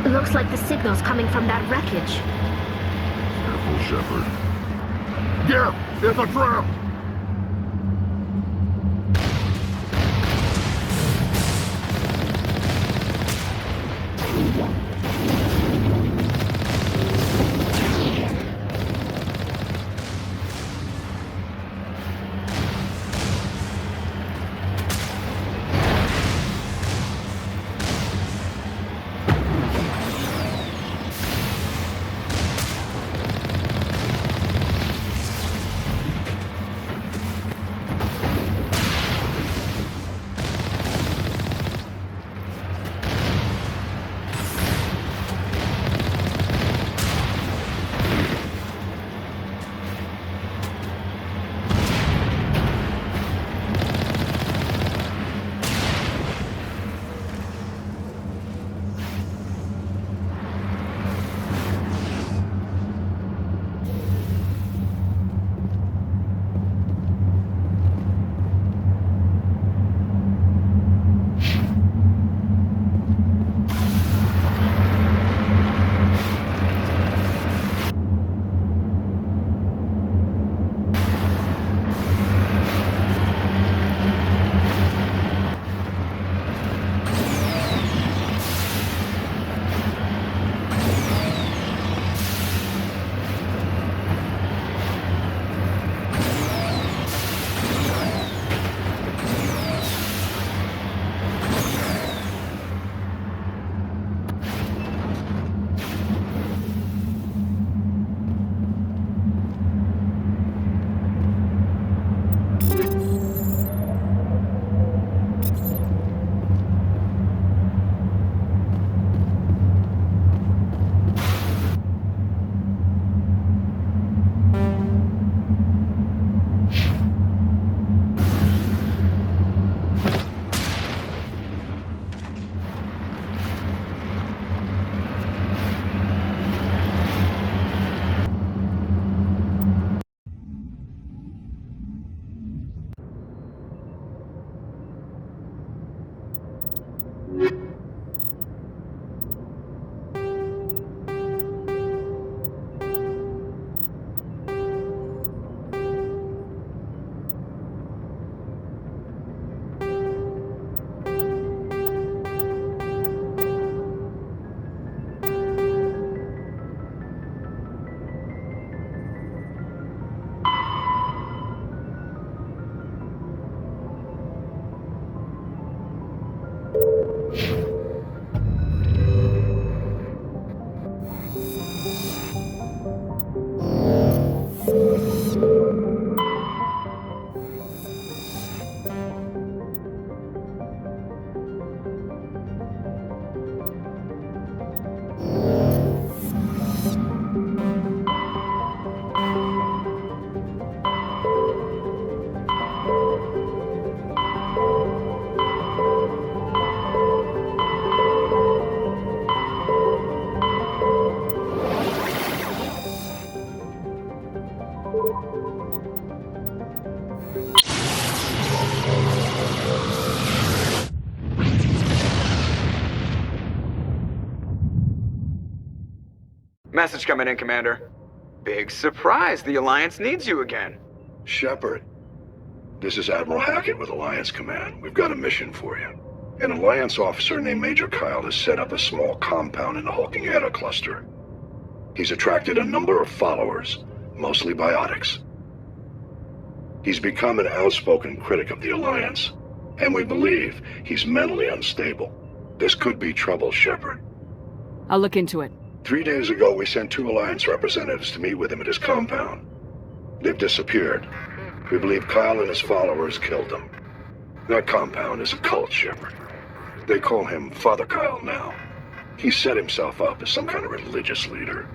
Looks like the signal's coming from that wreckage. Careful, Shepard. Gip! It's a trap! Message coming in, Commander. Big surprise, the Alliance needs you again. Shepard, this is Admiral Hackett with Alliance Command. We've got a mission for you. An Alliance officer named Major Kyle has set up a small compound in the Hulking Eta cluster. He's attracted a number of followers, mostly biotics. He's become an outspoken critic of the Alliance, and we believe he's mentally unstable. This could be trouble, Shepard. I'll look into it. 3 days ago, we sent 2 Alliance representatives to meet with him at his compound. They've disappeared. We believe Kyle and his followers killed them. That compound is a cult, Shepard. They call him Father Kyle now. He set himself up as some kind of religious leader.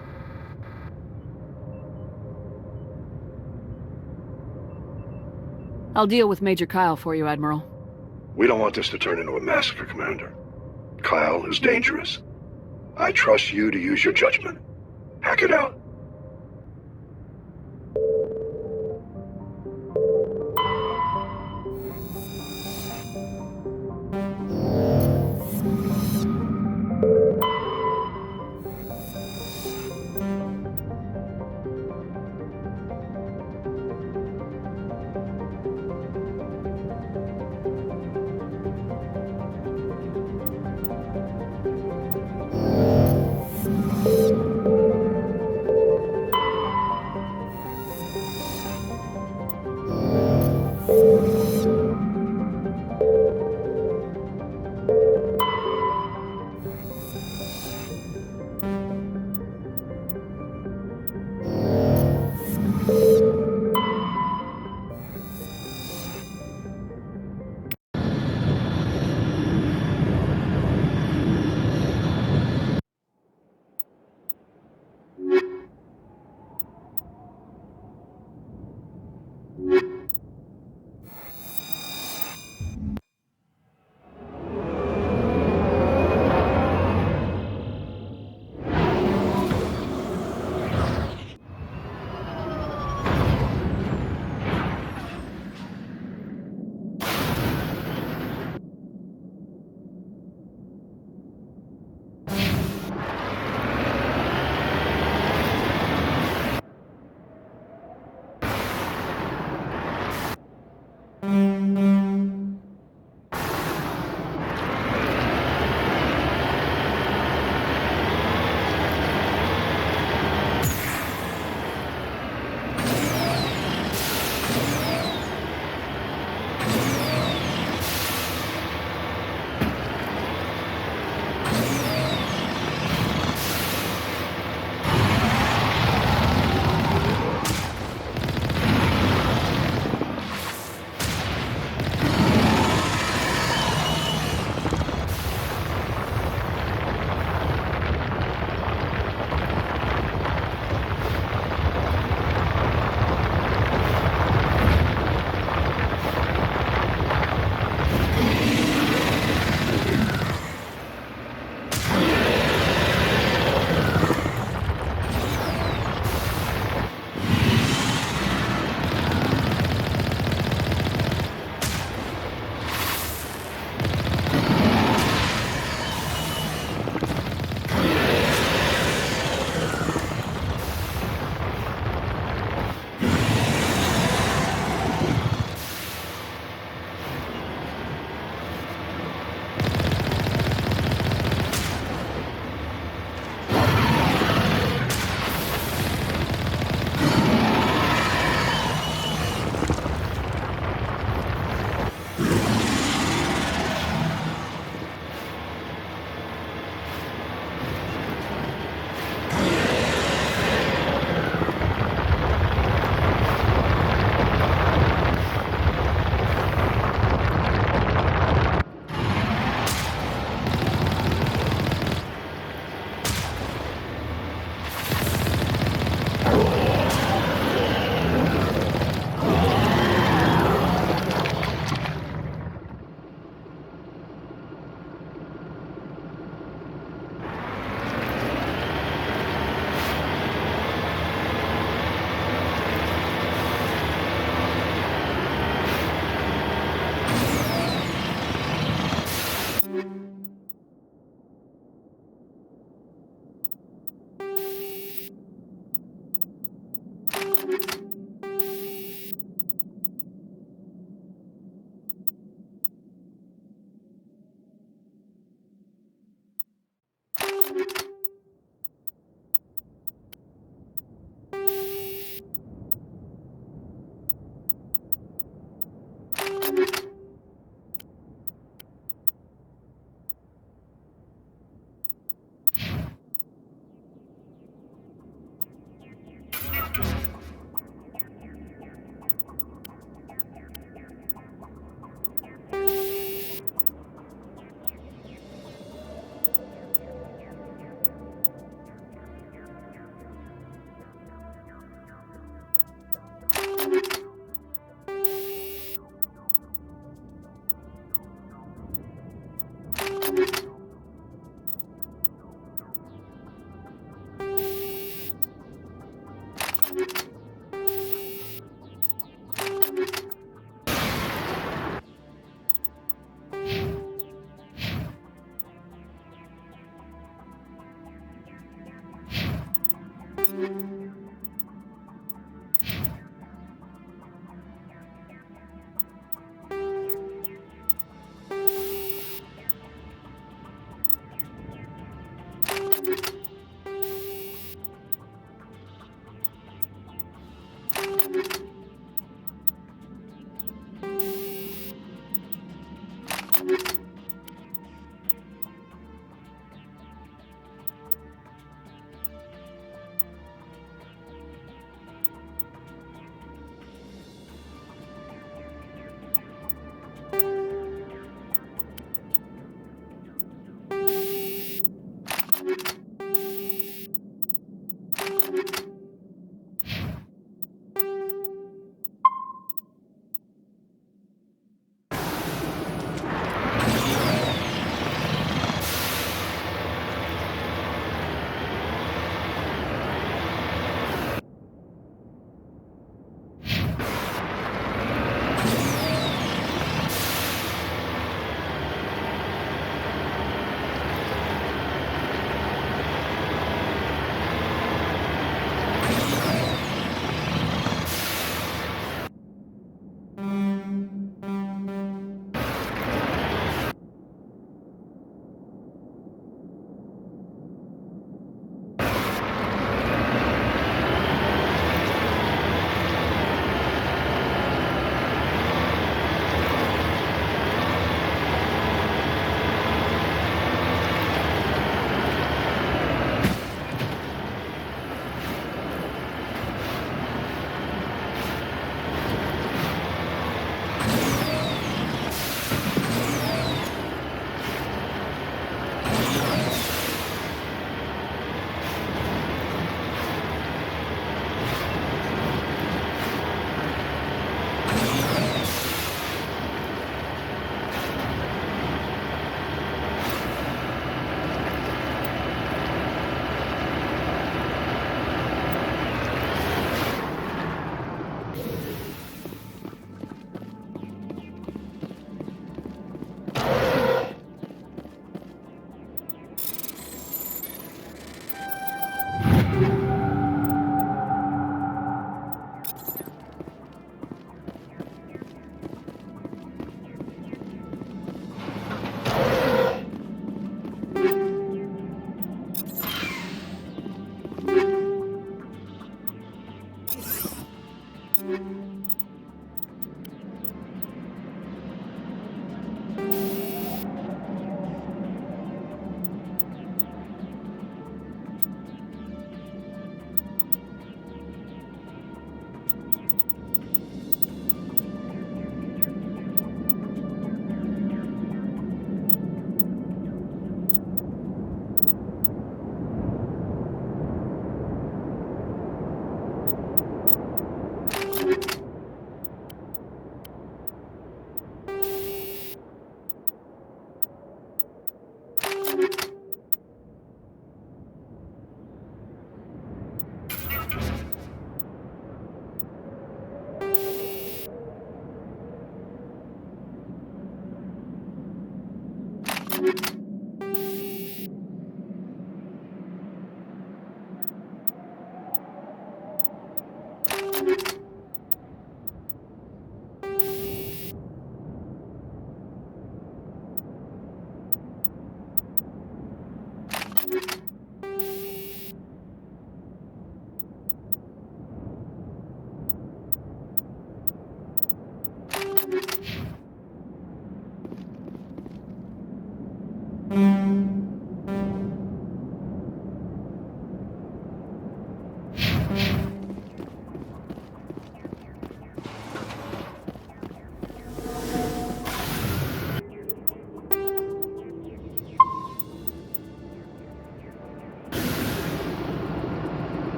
I'll deal with Major Kyle for you, Admiral. We don't want this to turn into a massacre, Commander. Kyle is dangerous. I trust you to use your judgment. Hack it out.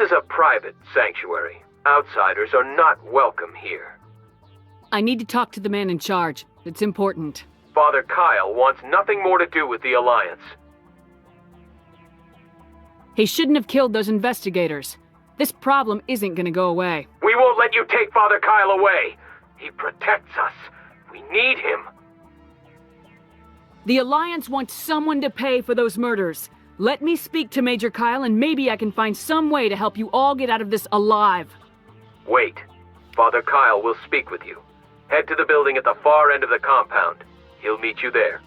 is a private sanctuary. Outsiders are not welcome here. I need to talk to the man in charge. It's important. Father Kyle wants nothing more to do with the Alliance. He shouldn't have killed those investigators. This problem isn't gonna go away. We won't let you take Father Kyle away. He protects us. We need him. The Alliance wants someone to pay for those murders. Let me speak to Major Kyle and maybe I can find some way to help you all get out of this alive. Wait. Father Kyle will speak with you. Head to the building at the far end of the compound. He'll meet you there.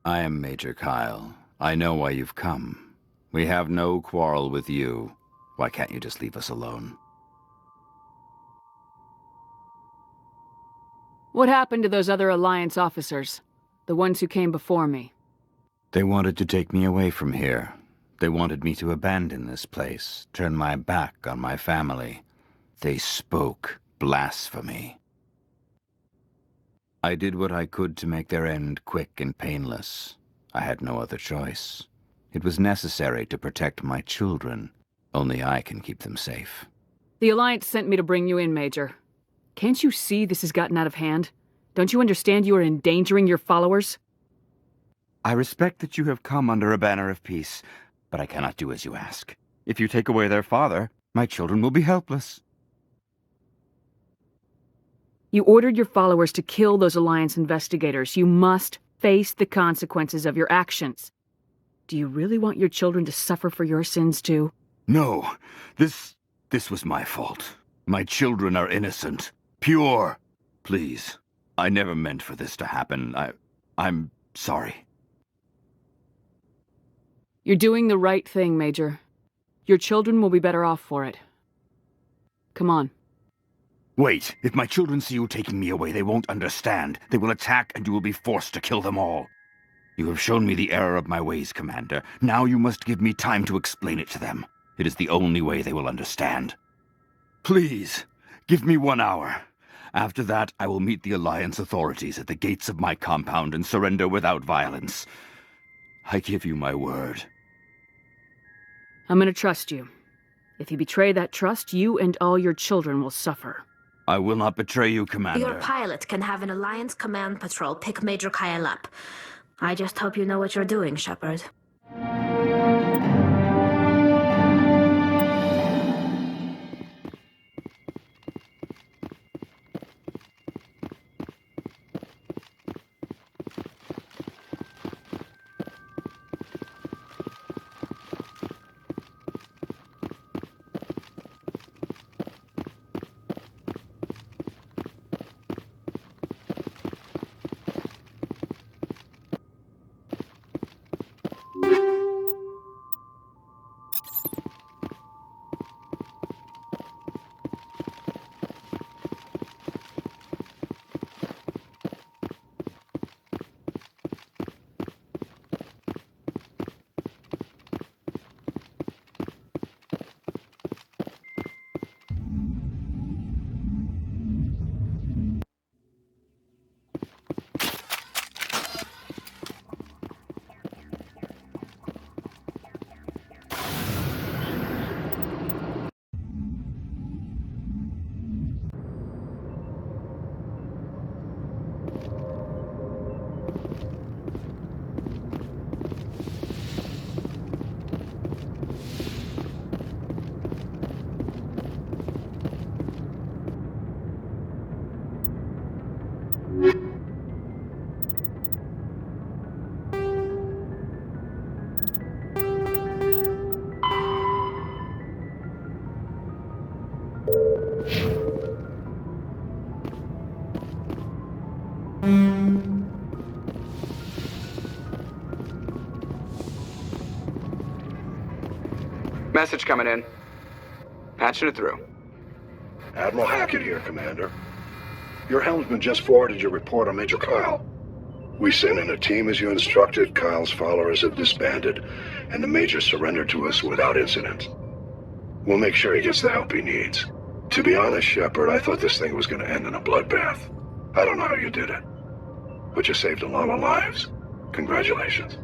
I am Major Kyle. I know why you've come. We have no quarrel with you. Why can't you just leave us alone? What happened to those other Alliance officers? The ones who came before me? They wanted to take me away from here. They wanted me to abandon this place, turn my back on my family. They spoke blasphemy. I did what I could to make their end quick and painless. I had no other choice. It was necessary to protect my children. Only I can keep them safe. The Alliance sent me to bring you in, Major. Can't you see this has gotten out of hand? Don't you understand you are endangering your followers? I respect that you have come under a banner of peace, but I cannot do as you ask. If you take away their father, my children will be helpless. You ordered your followers to kill those Alliance investigators. You must face the consequences of your actions. Do you really want your children to suffer for your sins too? No, this was my fault. My children are innocent, pure. Please, I never meant for this to happen. I'm sorry. You're doing the right thing, Major. Your children will be better off for it. Come on. Wait, if my children see you taking me away, they won't understand. They will attack and you will be forced to kill them all. You have shown me the error of my ways, Commander. Now you must give me time to explain it to them. It is the only way they will understand. Please, give me 1 hour. After that, I will meet the Alliance authorities at the gates of my compound and surrender without violence. I give you my word. I'm gonna trust you. If you betray that trust, you and all your children will suffer. I will not betray you, Commander. Your pilot can have an Alliance command patrol pick Major Kyle up. I just hope you know what you're doing, Shepard. Message coming in. Patching it through. Admiral Hackett here, Commander. Your helmsman just forwarded your report on Major Kyle. We sent in a team as you instructed. Kyle's followers have disbanded, and the Major surrendered to us without incident. We'll make sure he gets the help he needs. To be honest, Shepard, I thought this thing was going to end in a bloodbath. I don't know how you did it, but you saved a lot of lives. Congratulations.